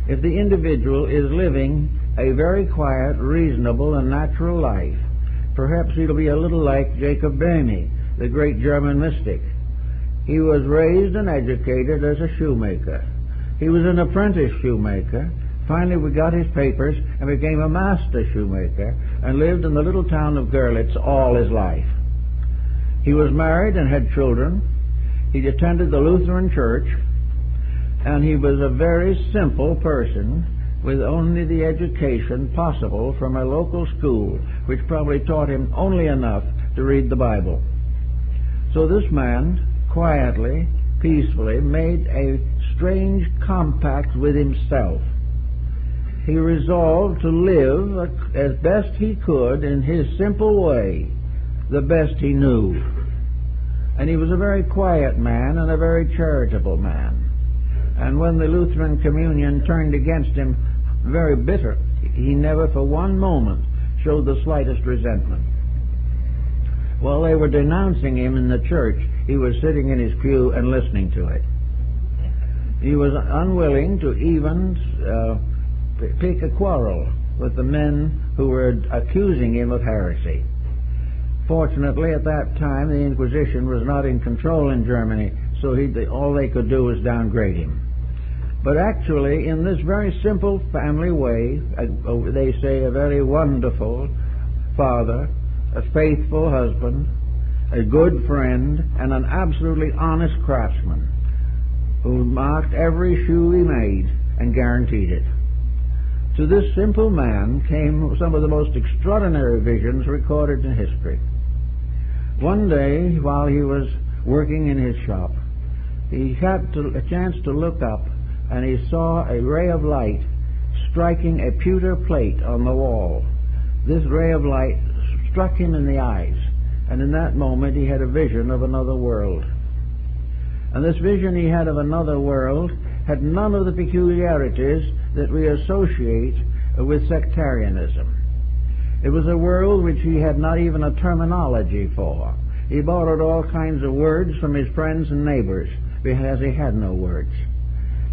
S1: if the individual is living a very quiet, reasonable, and natural life, perhaps he'll be a little like Jacob Boehme, the great German mystic. He was raised and educated as a shoemaker. He was an apprentice shoemaker. Finally, we got his papers and became a master shoemaker and lived in the little town of Görlitz all his life. He was married and had children. He attended the Lutheran Church, and he was a very simple person with only the education possible from a local school, which probably taught him only enough to read the Bible. So this man quietly, peacefully made a strange compact with himself. He resolved to live as best he could in his simple way, the best he knew. And he was a very quiet man and a very charitable man. And when the Lutheran Communion turned against him, very bitter, he never for one moment showed the slightest resentment. While they were denouncing him in the church, he was sitting in his pew and listening to it. He was unwilling to even pick a quarrel with the men who were accusing him of heresy. Fortunately, at that time, the Inquisition was not in control in Germany, so all they could do was downgrade him. But actually, in this very simple family way, they say a very wonderful father, a faithful husband, a good friend, and an absolutely honest craftsman who marked every shoe he made and guaranteed it. To this simple man came some of the most extraordinary visions recorded in history. One day, while he was working in his shop, he had a chance to look up, and he saw a ray of light striking a pewter plate on the wall. This ray of light struck him in the eyes, and in that moment he had a vision of another world. And this vision he had of another world had none of the peculiarities that we associate with sectarianism. It was a world which he had not even a terminology for. He borrowed all kinds of words from his friends and neighbors because he had no words.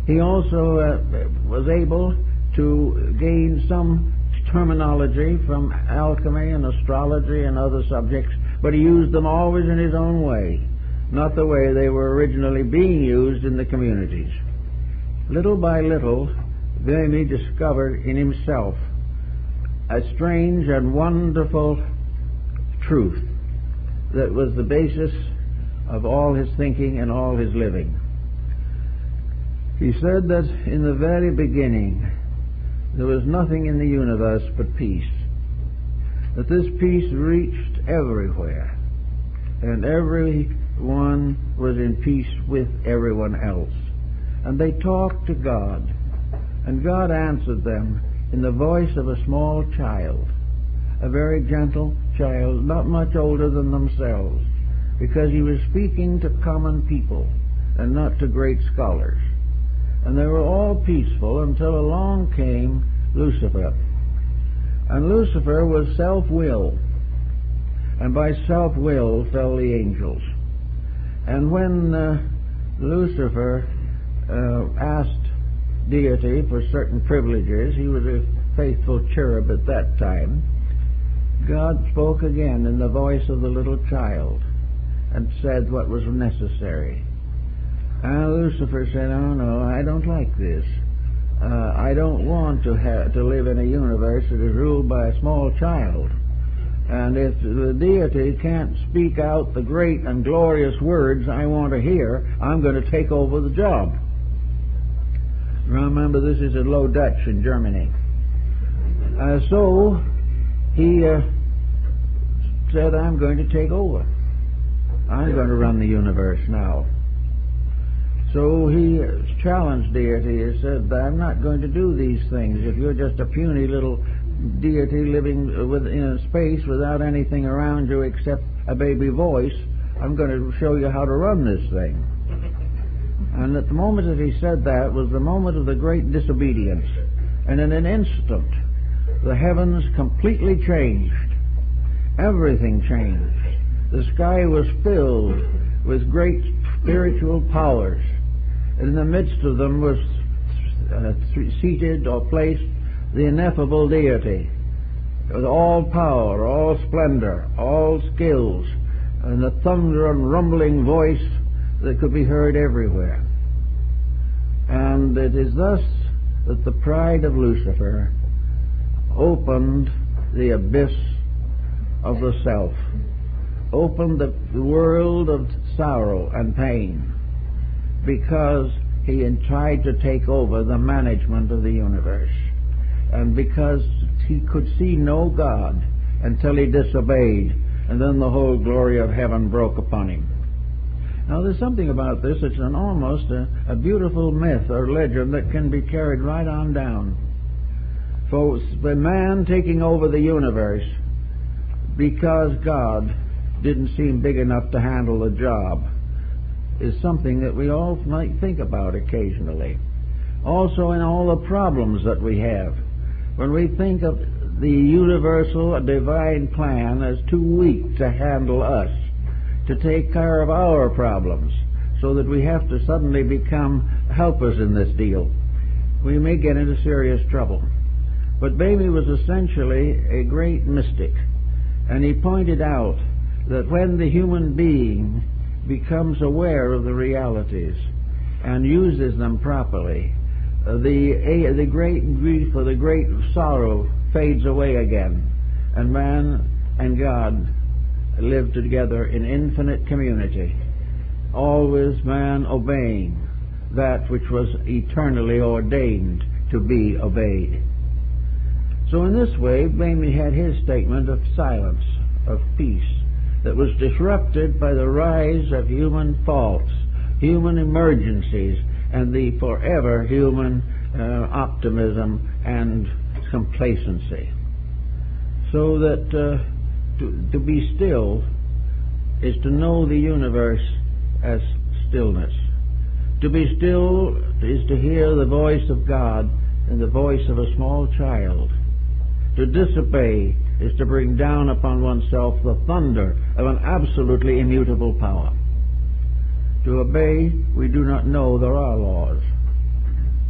S1: He also was able to gain some terminology from alchemy and astrology and other subjects, but he used them always in his own way, not the way they were originally being used in the communities. Little by little, Boehme discovered in himself a strange and wonderful truth that was the basis of all his thinking and all his living. He said that in the very beginning there was nothing in the universe but peace, that this peace reached everywhere, and everyone was in peace with everyone else. And they talked to God, and God answered them in the voice of a small child, a very gentle child, not much older than themselves, because he was speaking to common people and not to great scholars. And they were all peaceful until along came Lucifer. And Lucifer was self-will, and by self-will fell the angels. And when Lucifer asked deity for certain privileges, he was a faithful cherub at that time, God spoke again in the voice of the little child and said what was necessary. And Lucifer said, "Oh no, I don't like this. I don't want to live in a universe that is ruled by a small child. And if the deity can't speak out the great and glorious words I want to hear, I'm going to take over the job." Remember, this is in Low Dutch in Germany. So he said, "I'm going to take over. I'm going to run the universe now." So he challenged deity. He said, I'm not going to do these things. If you're just a puny little deity living in space without anything around you except a baby voice, I'm going to show you how to run this thing. And at the moment that he said that was the moment of the great disobedience. And in an instant, the heavens completely changed. Everything changed. The sky was filled with great spiritual powers. In the midst of them was seated or placed the ineffable deity, with all power, all splendor, all skills, and a thunder and rumbling voice that could be heard everywhere. And it is thus that the pride of Lucifer opened the abyss of the self, opened the world of sorrow and pain, because he had tried to take over the management of the universe, and because he could see no God until he disobeyed, and then the whole glory of heaven broke upon him. Now there's something about this, it's almost a beautiful myth or legend that can be carried right on down. For the man taking over the universe because God didn't seem big enough to handle the job is something that we all might think about occasionally. Also in all the problems that we have. When we think of the universal divine plan as too weak to handle us, to take care of our problems, so that we have to suddenly become helpers in this deal, we may get into serious trouble. But Bamey was essentially a great mystic, and he pointed out that when the human being becomes aware of the realities and uses them properly, the great grief or the great sorrow fades away again, and man and God live together in infinite community, always man obeying that which was eternally ordained to be obeyed. So in this way, Bamey had his statement of silence, of peace, that was disrupted by the rise of human faults, human emergencies, and the forever human optimism and complacency. So that to be still is to know the universe as stillness. To be still is to hear the voice of God and the voice of a small child. To disobey is to bring down upon oneself the thunder of an absolutely immutable power. To obey, we do not know there are laws.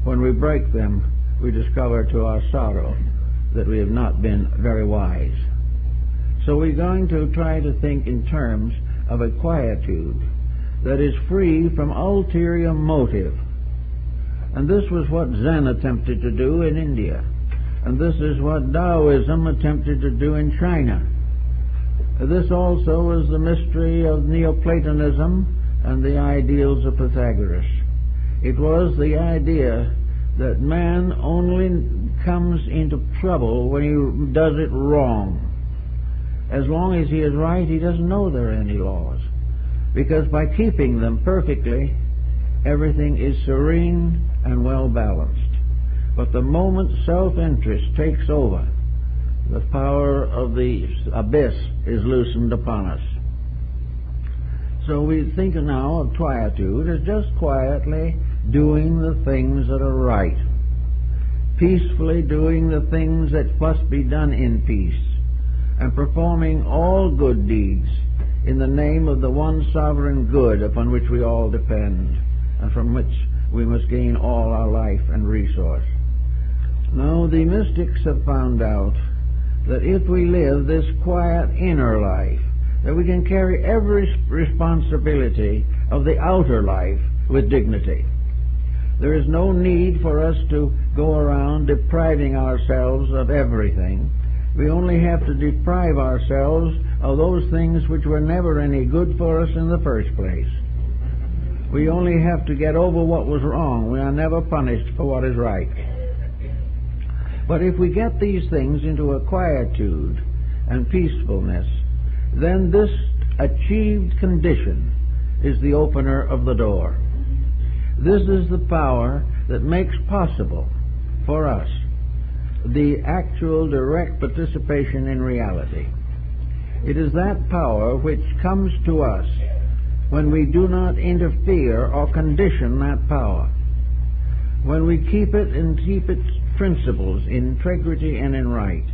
S1: When we break them, we discover to our sorrow that we have not been very wise. So we're going to try to think in terms of a quietude that is free from ulterior motive. And this was what Zen attempted to do in India. And this is what Taoism attempted to do in China. This also is the mystery of Neoplatonism and the ideals of Pythagoras. It was the idea that man only comes into trouble when he does it wrong. As long as he is right, he doesn't know there are any laws, because by keeping them perfectly, everything is serene and well balanced. But the moment self-interest takes over, the power of the abyss is loosened upon us. So we think now of quietude as just quietly doing the things that are right, peacefully doing the things that must be done in peace, and performing all good deeds in the name of the one sovereign good upon which we all depend, and from which we must gain all our life and resource. Now, the mystics have found out that if we live this quiet inner life, that we can carry every responsibility of the outer life with dignity. There is no need for us to go around depriving ourselves of everything. We only have to deprive ourselves of those things which were never any good for us in the first place. We only have to get over what was wrong. We are never punished for what is right. But if we get these things into a quietude and peacefulness, then this achieved condition is the opener of the door. This is the power that makes possible for us the actual direct participation in reality. It is that power which comes to us when we do not interfere or condition that power. When we keep it and keep its principles in integrity and in right.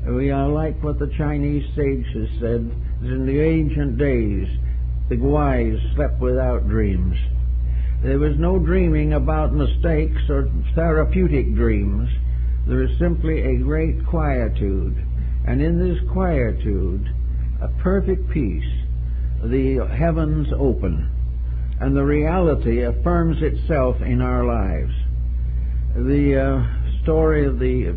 S1: We are like what the Chinese sages said, that in the ancient days the wise slept without dreams. There was no dreaming about mistakes or therapeutic dreams. There is simply a great quietude. And in this quietude, a perfect peace, the heavens open, and the reality affirms itself in our lives. The story of the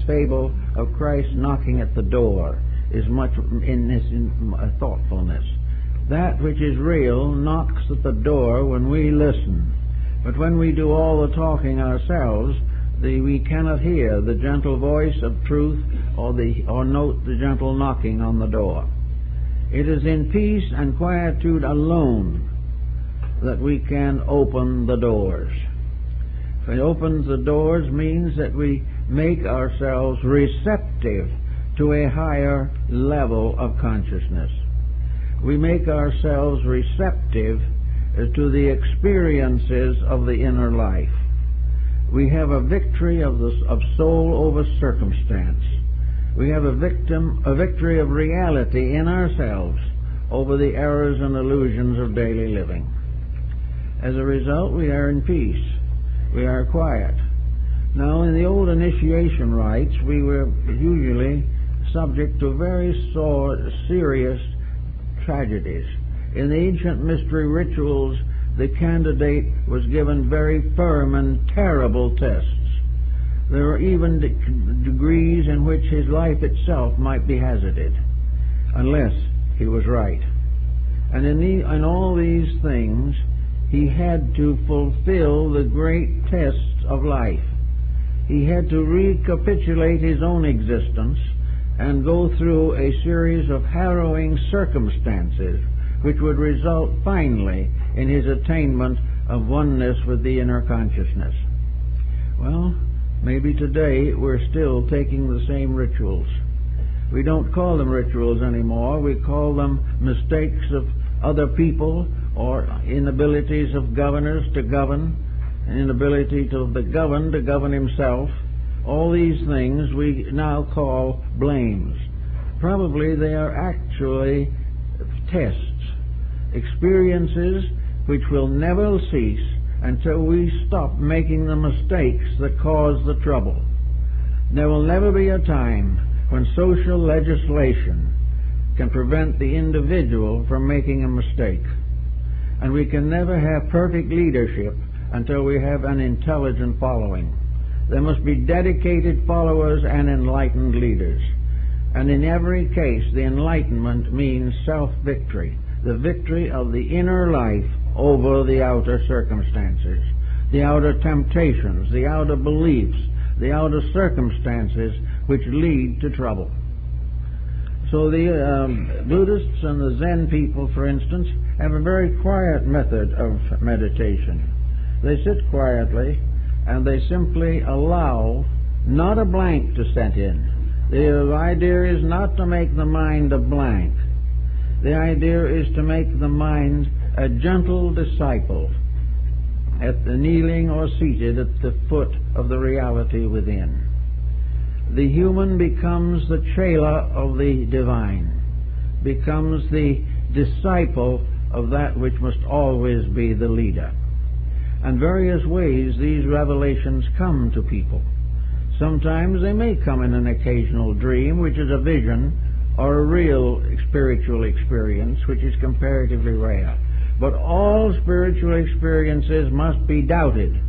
S1: fable of Christ knocking at the door is much in this thoughtfulness. That which is real knocks at the door when we listen. But when we do all the talking ourselves, we cannot hear the gentle voice of truth or note the gentle knocking on the door. It is in peace and quietude alone that we can open the doors. It opens the doors means that we make ourselves receptive to a higher level of consciousness. We make ourselves receptive to the experiences of the inner life. We have a victory of soul over circumstance. We have a victory of reality in ourselves over the errors and illusions of daily living. As a result, we are in peace. We are quiet. Now, in the old initiation rites, we were usually subject to very serious tragedies. In the ancient mystery rituals, the candidate was given very firm and terrible tests. There were even degrees in which his life itself might be hazarded, unless he was right. And in all these things, he had to fulfill the great tests of life. He had to recapitulate his own existence and go through a series of harrowing circumstances which would result finally in his attainment of oneness with the inner consciousness. Well, maybe today we're still taking the same rituals. We don't call them rituals anymore. We call them mistakes of other people or inabilities of governors to govern, an inability of the governed to govern himself. All these things we now call blames. Probably they are actually tests, experiences which will never cease until we stop making the mistakes that cause the trouble. There will never be a time when social legislation can prevent the individual from making a mistake. And we can never have perfect leadership until we have an intelligent following. There must be dedicated followers and enlightened leaders. And in every case, the enlightenment means self-victory, the victory of the inner life over the outer circumstances, the outer temptations, the outer beliefs, the outer circumstances which lead to trouble. So the Buddhists and the Zen people, for instance, have a very quiet method of meditation. They sit quietly and they simply allow not a blank to set in. The idea is not to make the mind a blank. The idea is to make the mind a gentle disciple, at the kneeling or seated at the foot of the reality within. The human becomes the chela of the divine, becomes the disciple of that which must always be the leader. And various ways these revelations come to people. Sometimes they may come in an occasional dream, which is a vision, or a real spiritual experience, which is comparatively rare. But all spiritual experiences must be doubted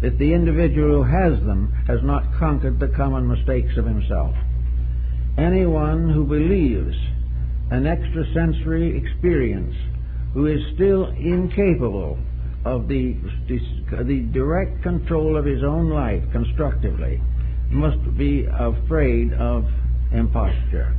S1: if the individual who has them has not conquered the common mistakes of himself. Anyone who believes an extrasensory experience, who is still incapable of the direct control of his own life constructively, must be afraid of imposture.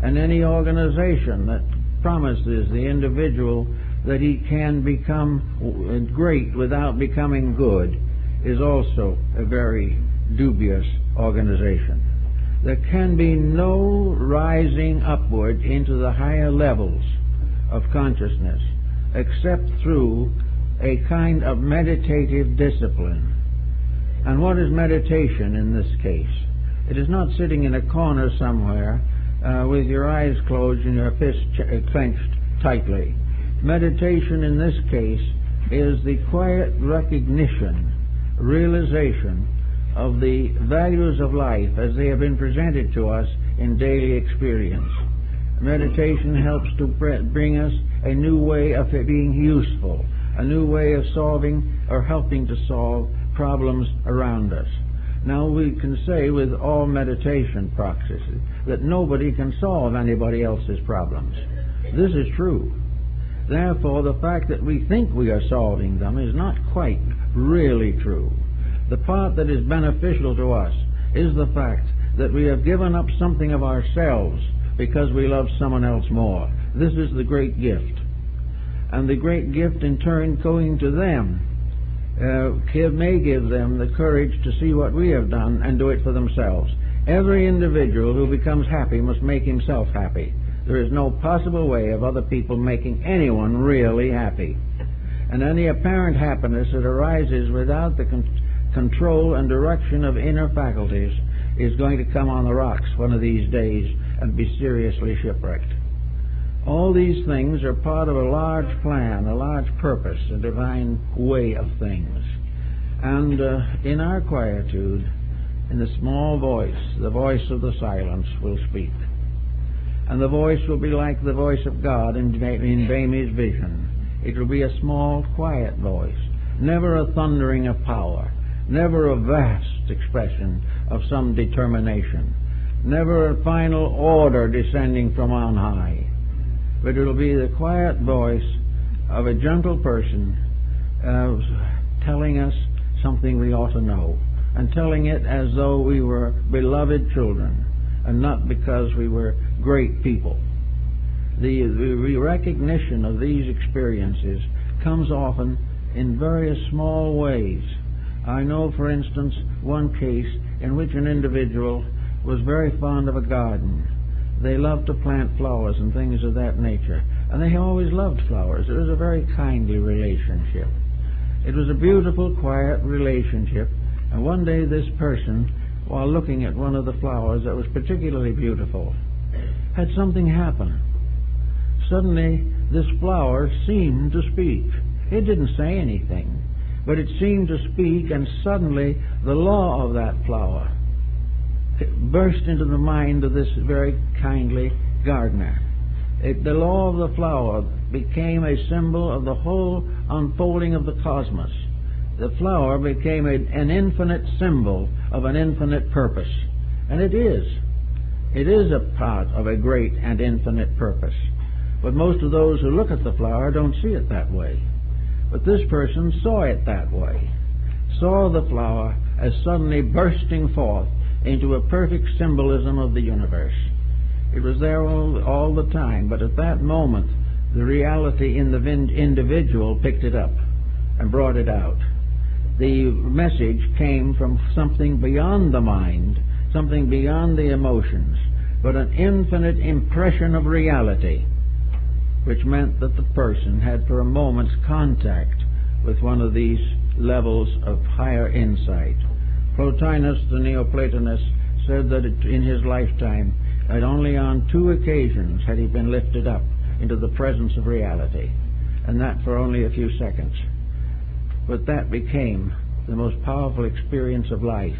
S1: And any organization that promises the individual that he can become great without becoming good is also a very dubious organization. There can be no rising upward into the higher levels of consciousness except through a kind of meditative discipline. And what is meditation in this case? It is not sitting in a corner somewhere with your eyes closed and your fists clenched tightly. Meditation in this case is the quiet recognition, realization of the values of life as they have been presented to us in daily experience. Meditation helps to bring us a new way of being useful, a new way of solving or helping to solve problems around us. Now, we can say with all meditation practices that nobody can solve anybody else's problems. This is true. Therefore, the fact that we think we are solving them is not quite really true. The part that is beneficial to us is the fact that we have given up something of ourselves because we love someone else more. This is the great gift. And the great gift in turn going to them may give them the courage to see what we have done and do it for themselves. Every individual who becomes happy must make himself happy. There is no possible way of other people making anyone really happy. And any apparent happiness that arises without the control and direction of inner faculties is going to come on the rocks one of these days and be seriously shipwrecked. All these things are part of a large plan, a large purpose, a divine way of things. And in our quietude, in the small voice, the voice of the silence will speak. And the voice will be like the voice of God in Bami's vision. It will be a small, quiet voice, never a thundering of power, never a vast expression of some determination, never a final order descending from on high. But it will be the quiet voice of a gentle person telling us something we ought to know, and telling it as though we were beloved children, and not because we were great people. The recognition of these experiences comes often in various small ways. I know, for instance, one case in which an individual was very fond of a garden. They loved to plant flowers and things of that nature, and they always loved flowers. It was a very kindly relationship. It was a beautiful, quiet relationship, and one day this person, while looking at one of the flowers that was particularly beautiful, had something happen. Suddenly, this flower seemed to speak. It didn't say anything, but it seemed to speak, and suddenly the law of that flower burst into the mind of this very kindly gardener. The law of the flower became a symbol of the whole unfolding of the cosmos. The flower became an infinite symbol of an infinite purpose. And it is. It is a part of a great and infinite purpose. But most of those who look at the flower don't see it that way. But this person saw it that way. Saw the flower as suddenly bursting forth into a perfect symbolism of the universe. It was there all the time, but at that moment the reality in the individual picked it up and brought it out. The message came from something beyond the mind, something beyond the emotions, but an infinite impression of reality, which meant that the person had for a moment's contact with one of these levels of higher insight. Plotinus, the Neoplatonist, said that in his lifetime, that only on 2 occasions had he been lifted up into the presence of reality, and that for only a few seconds. But that became the most powerful experience of life,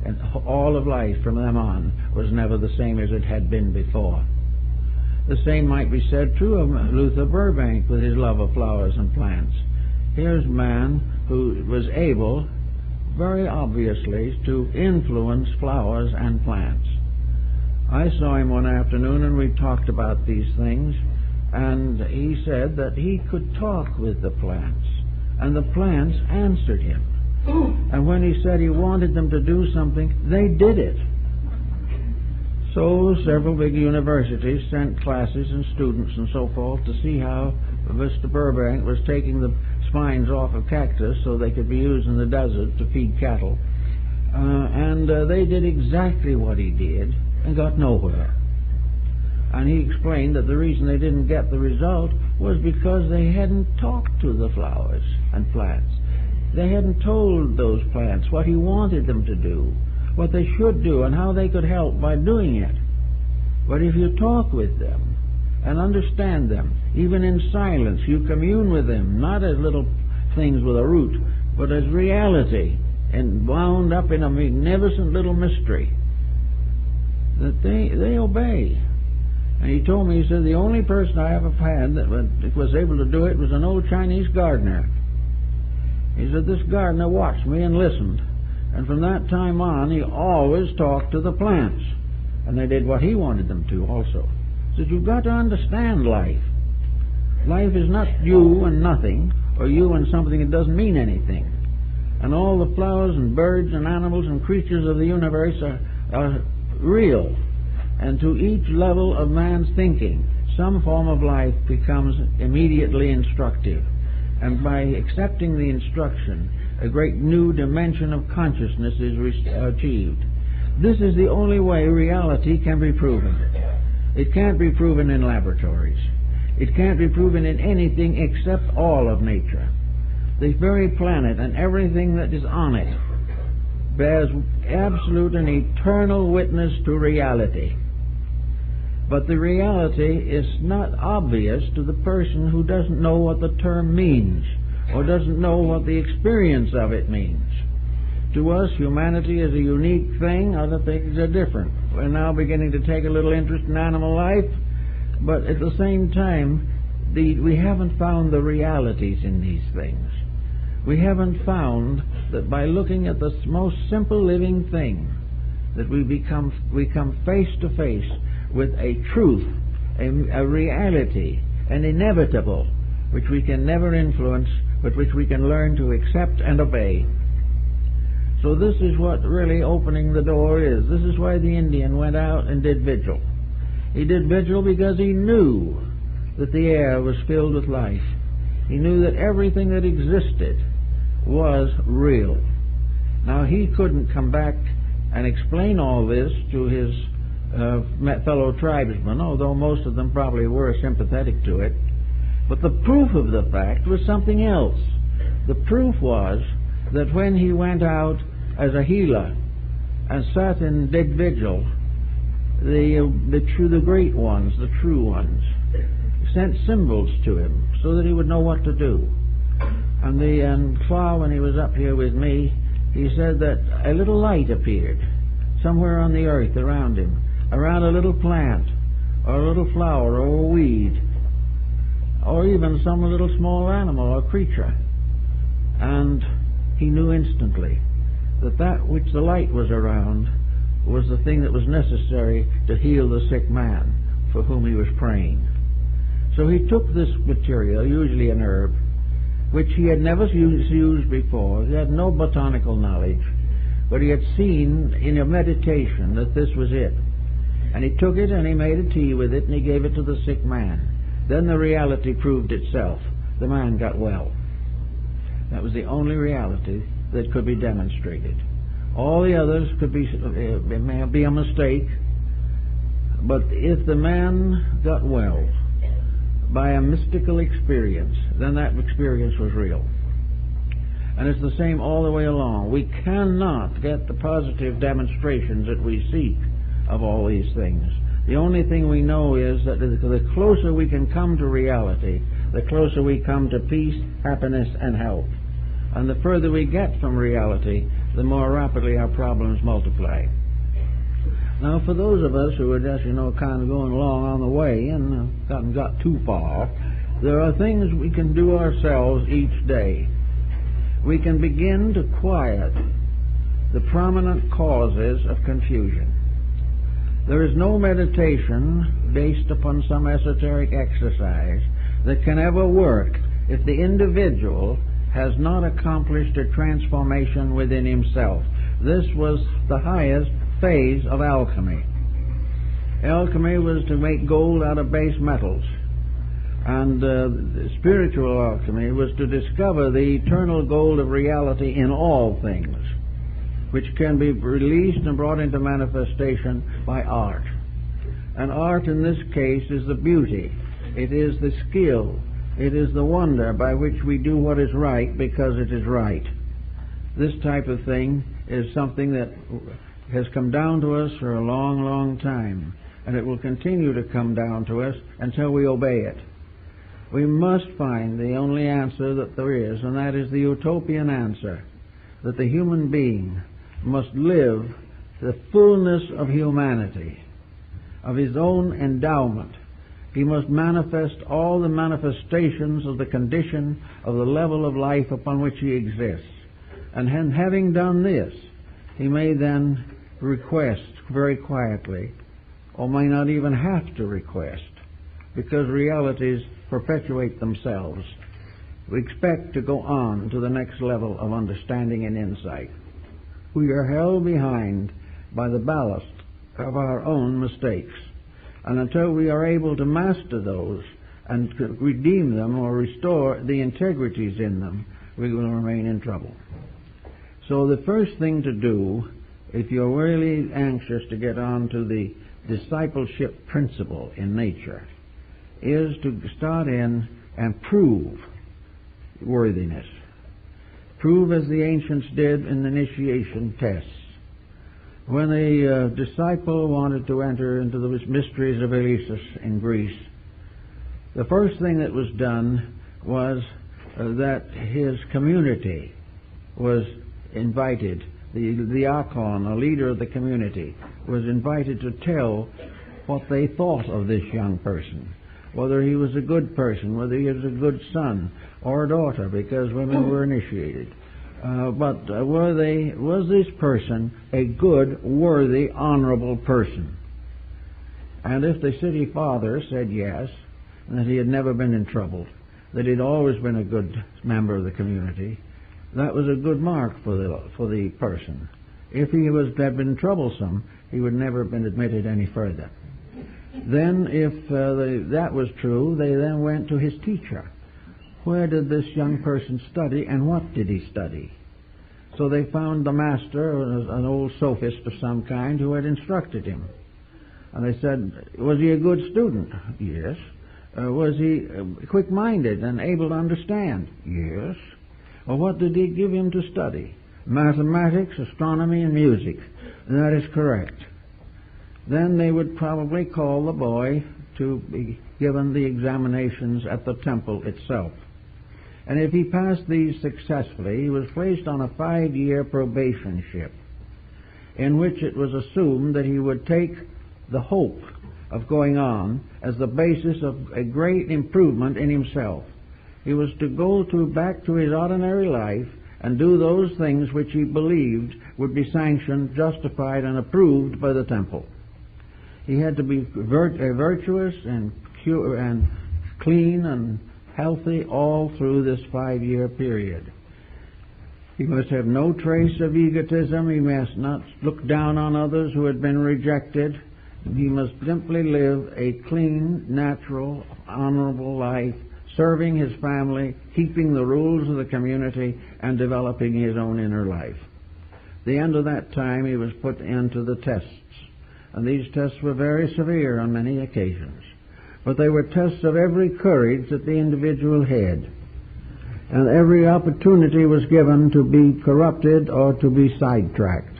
S1: and all of life from then on was never the same as it had been before. The same might be said true of Luther Burbank with his love of flowers and plants. Here's a man who was able, very obviously, to influence flowers and plants. I saw him one afternoon and we talked about these things, and he said that he could talk with the plants, and the plants answered him. And when he said he wanted them to do something, they did it. So several big universities sent classes and students and so forth to see how Mr. Burbank was taking the spines off of cactus so they could be used in the desert to feed cattle. And they did exactly what he did and got nowhere. And he explained that the reason they didn't get the result was because they hadn't talked to the flowers and plants. They hadn't told those plants what he wanted them to do, what they should do, and how they could help by doing it. But if you talk with them and understand them, even in silence, you commune with them, not as little things with a root, but as reality, and wound up in a magnificent little mystery, that they obey. And he told me, he said, the only person I ever had that was able to do it was an old Chinese gardener. He said, this gardener watched me and listened, and from that time on he always talked to the plants, and they did what he wanted them to also. He said, you've got to understand life. Life is not you and nothing, or you and something that doesn't mean anything. And all the flowers and birds and animals and creatures of the universe are real. And to each level of man's thinking, some form of life becomes immediately instructive. And by accepting the instruction, a great new dimension of consciousness is achieved. This is the only way reality can be proven. It can't be proven in laboratories. It can't be proven in anything except all of nature. The very planet and everything that is on it bears absolute and eternal witness to reality. But the reality is not obvious to the person who doesn't know what the term means, or doesn't know what the experience of it means. To us, humanity is a unique thing. Other things are different. We're now beginning to take a little interest in animal life, but at the same time, we haven't found the realities in these things. We haven't found that by looking at the most simple living thing, that we come face to face with a truth, a reality, an inevitable, which we can never influence, but which we can learn to accept and obey. So this is what really opening the door is. This is why the Indian went out and did vigil. He did vigil because he knew that the air was filled with life. He knew that everything that existed was real. Now, he couldn't come back and explain all this to his fellow tribesmen, although most of them probably were sympathetic to it. But the proof of the fact was something else. The proof was that when he went out as a healer and sat and did vigil, the great ones, the true ones, sent symbols to him so that he would know what to do. And far when he was up here with me, he said that a little light appeared somewhere on the earth around him, around a little plant, or a little flower, or a weed, or even some little small animal or creature. And he knew instantly that that which the light was around was the thing that was necessary to heal the sick man for whom he was praying. So he took this material, usually an herb, which he had never used before. He had no botanical knowledge, but he had seen in a meditation that this was it. And he took it and he made a tea with it and he gave it to the sick man. Then the reality proved itself. The man got well. That was the only reality that could be demonstrated. All the others could be, it may be a mistake, but if the man got well by a mystical experience, then that experience was real. And it's the same all the way along. We cannot get the positive demonstrations that we seek of all these things. The only thing we know is that the closer we can come to reality, the closer we come to peace, happiness, and health. And the further we get from reality, the more rapidly our problems multiply. Now, for those of us who are just, kind of going along on the way and haven't got too far, there are things we can do ourselves each day. We can begin to quiet the prominent causes of confusion. There is no meditation based upon some esoteric exercise that can ever work if the individual has not accomplished a transformation within himself. This was the highest phase of alchemy. Alchemy was to make gold out of base metals. And spiritual alchemy was to discover the eternal gold of reality in all things, which can be released and brought into manifestation by art. And art in this case is the beauty. It is the skill. It is the wonder by which we do what is right because it is right. This type of thing is something that has come down to us for a long, long time, and it will continue to come down to us until we obey it. We must find the only answer that there is, and that is the utopian answer, that the human being must live the fullness of humanity, of his own endowment. He must manifest all the manifestations of the condition of the level of life upon which he exists. And having done this, he may then request very quietly, or may not even have to request, because realities perpetuate themselves. We expect to go on to the next level of understanding and insight. We are held behind by the ballast of our own mistakes. And until we are able to master those and redeem them or restore the integrities in them, we will remain in trouble. So the first thing to do, if you're really anxious to get on to the discipleship principle in nature, is to start in and prove worthiness. Prove as the ancients did in the initiation tests. When a disciple wanted to enter into the mysteries of Eleusis in Greece, the first thing that was done was that his community was invited. The diakon, a leader of the community, was invited to tell what they thought of this young person, whether he was a good person, whether he was a good son or a daughter, because women were initiated. Was this person a good, worthy, honorable person? And if the city father said yes, and that he had never been in trouble, that he'd always been a good member of the community, that was a good mark for the person. If he had been troublesome, he would never have been admitted any further. Then, if that was true, they then went to his teacher. Where did this young person study, and what did he study? So they found the master, an old sophist of some kind, who had instructed him. And they said, was he a good student? Yes. Was he quick-minded and able to understand? Yes. Well, what did he give him to study? Mathematics, astronomy, and music. That is correct. Then they would probably call the boy to be given the examinations at the temple itself. And if he passed these successfully, he was placed on a 5-year probationship, in which it was assumed that he would take the hope of going on as the basis of a great improvement in himself. He was to go back to his ordinary life and do those things which he believed would be sanctioned, justified, and approved by the temple. He had to be virtuous and clean and healthy all through this 5-year period. He must have no trace of egotism. He must not look down on others who had been rejected. He must simply live a clean, natural, honorable life, serving his family, keeping the rules of the community, and developing his own inner life. At the end of that time, he was put into the tests. And these tests were very severe on many occasions. But they were tests of every courage that the individual had. And every opportunity was given to be corrupted or to be sidetracked.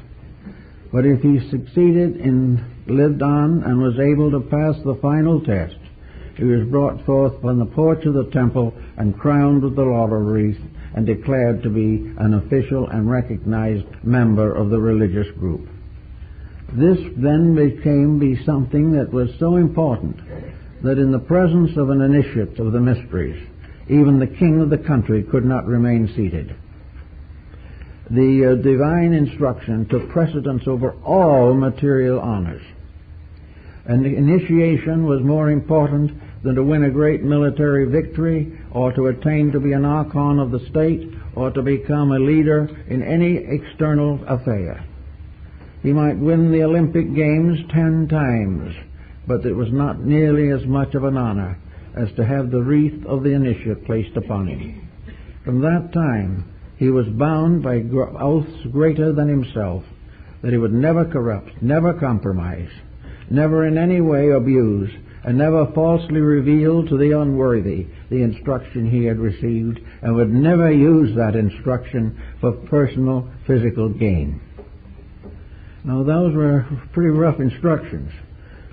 S1: But if he succeeded and lived on and was able to pass the final test, he was brought forth on the porch of the temple and crowned with the laurel wreath and declared to be an official and recognized member of the religious group. This then became something that was so important that in the presence of an initiate of the mysteries, even the king of the country could not remain seated. The divine instruction took precedence over all material honors. And the initiation was more important than to win a great military victory or to attain to be an archon of the state or to become a leader in any external affair. He might win the Olympic Games 10 times, but it was not nearly as much of an honor as to have the wreath of the initiate placed upon him. From that time, he was bound by oaths greater than himself that he would never corrupt, never compromise, never in any way abuse, and never falsely reveal to the unworthy the instruction he had received, and would never use that instruction for personal physical gain. Now, those were pretty rough instructions,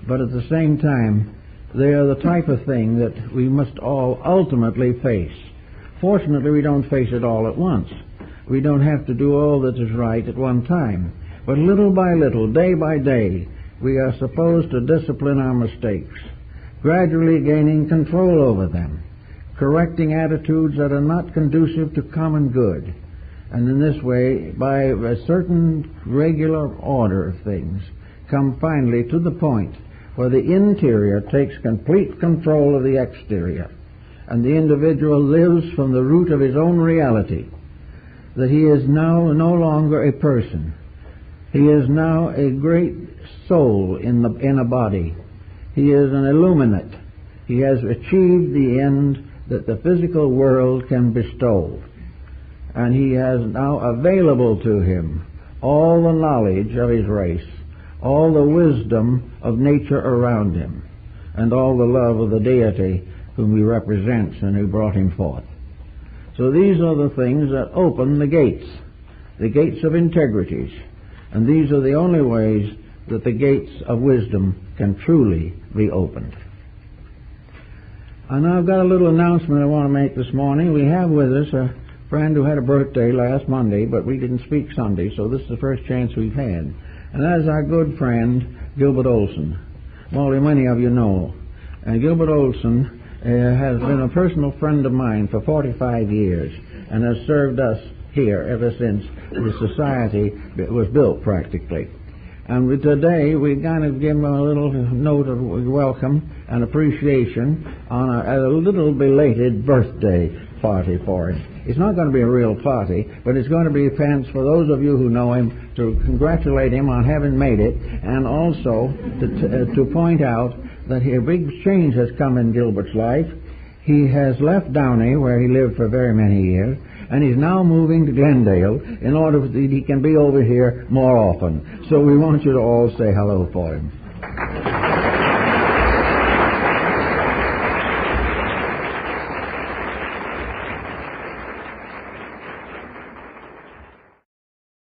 S1: but at the same time, they are the type of thing that we must all ultimately face. Fortunately, we don't face it all at once. We don't have to do all that is right at one time. But little by little, day by day, we are supposed to discipline our mistakes, gradually gaining control over them, correcting attitudes that are not conducive to common good, and in this way, by a certain regular order of things, come finally to the point where the interior takes complete control of the exterior, and the individual lives from the root of his own reality, that he is now no longer a person. He is now a great soul in a body. He is an illuminate. He has achieved the end that the physical world can bestow. And he has now available to him all the knowledge of his race, all the wisdom of nature around him, and all the love of the deity whom he represents and who brought him forth. So these are the things that open the gates of integrities. And these are the only ways that the gates of wisdom can truly be opened. And I've got a little announcement I want to make this morning. We have with us a friend who had a birthday last Monday, but we didn't speak Sunday, so this is the first chance we've had. And that is our good friend, Gilbert Olson. Well, many of you know. And Gilbert Olson has been a personal friend of mine for 45 years and has served us here ever since the society was built practically. And today we kind of give him a little note of welcome and appreciation on a little belated birthday party for him. It's not going to be a real party, but it's going to be a chance for those of you who know him to congratulate him on having made it, and also to point out that a big change has come in Gilbert's life. He has left Downey, where he lived for very many years, and he's now moving to Glendale in order that he can be over here more often. So we want you to all say hello for him.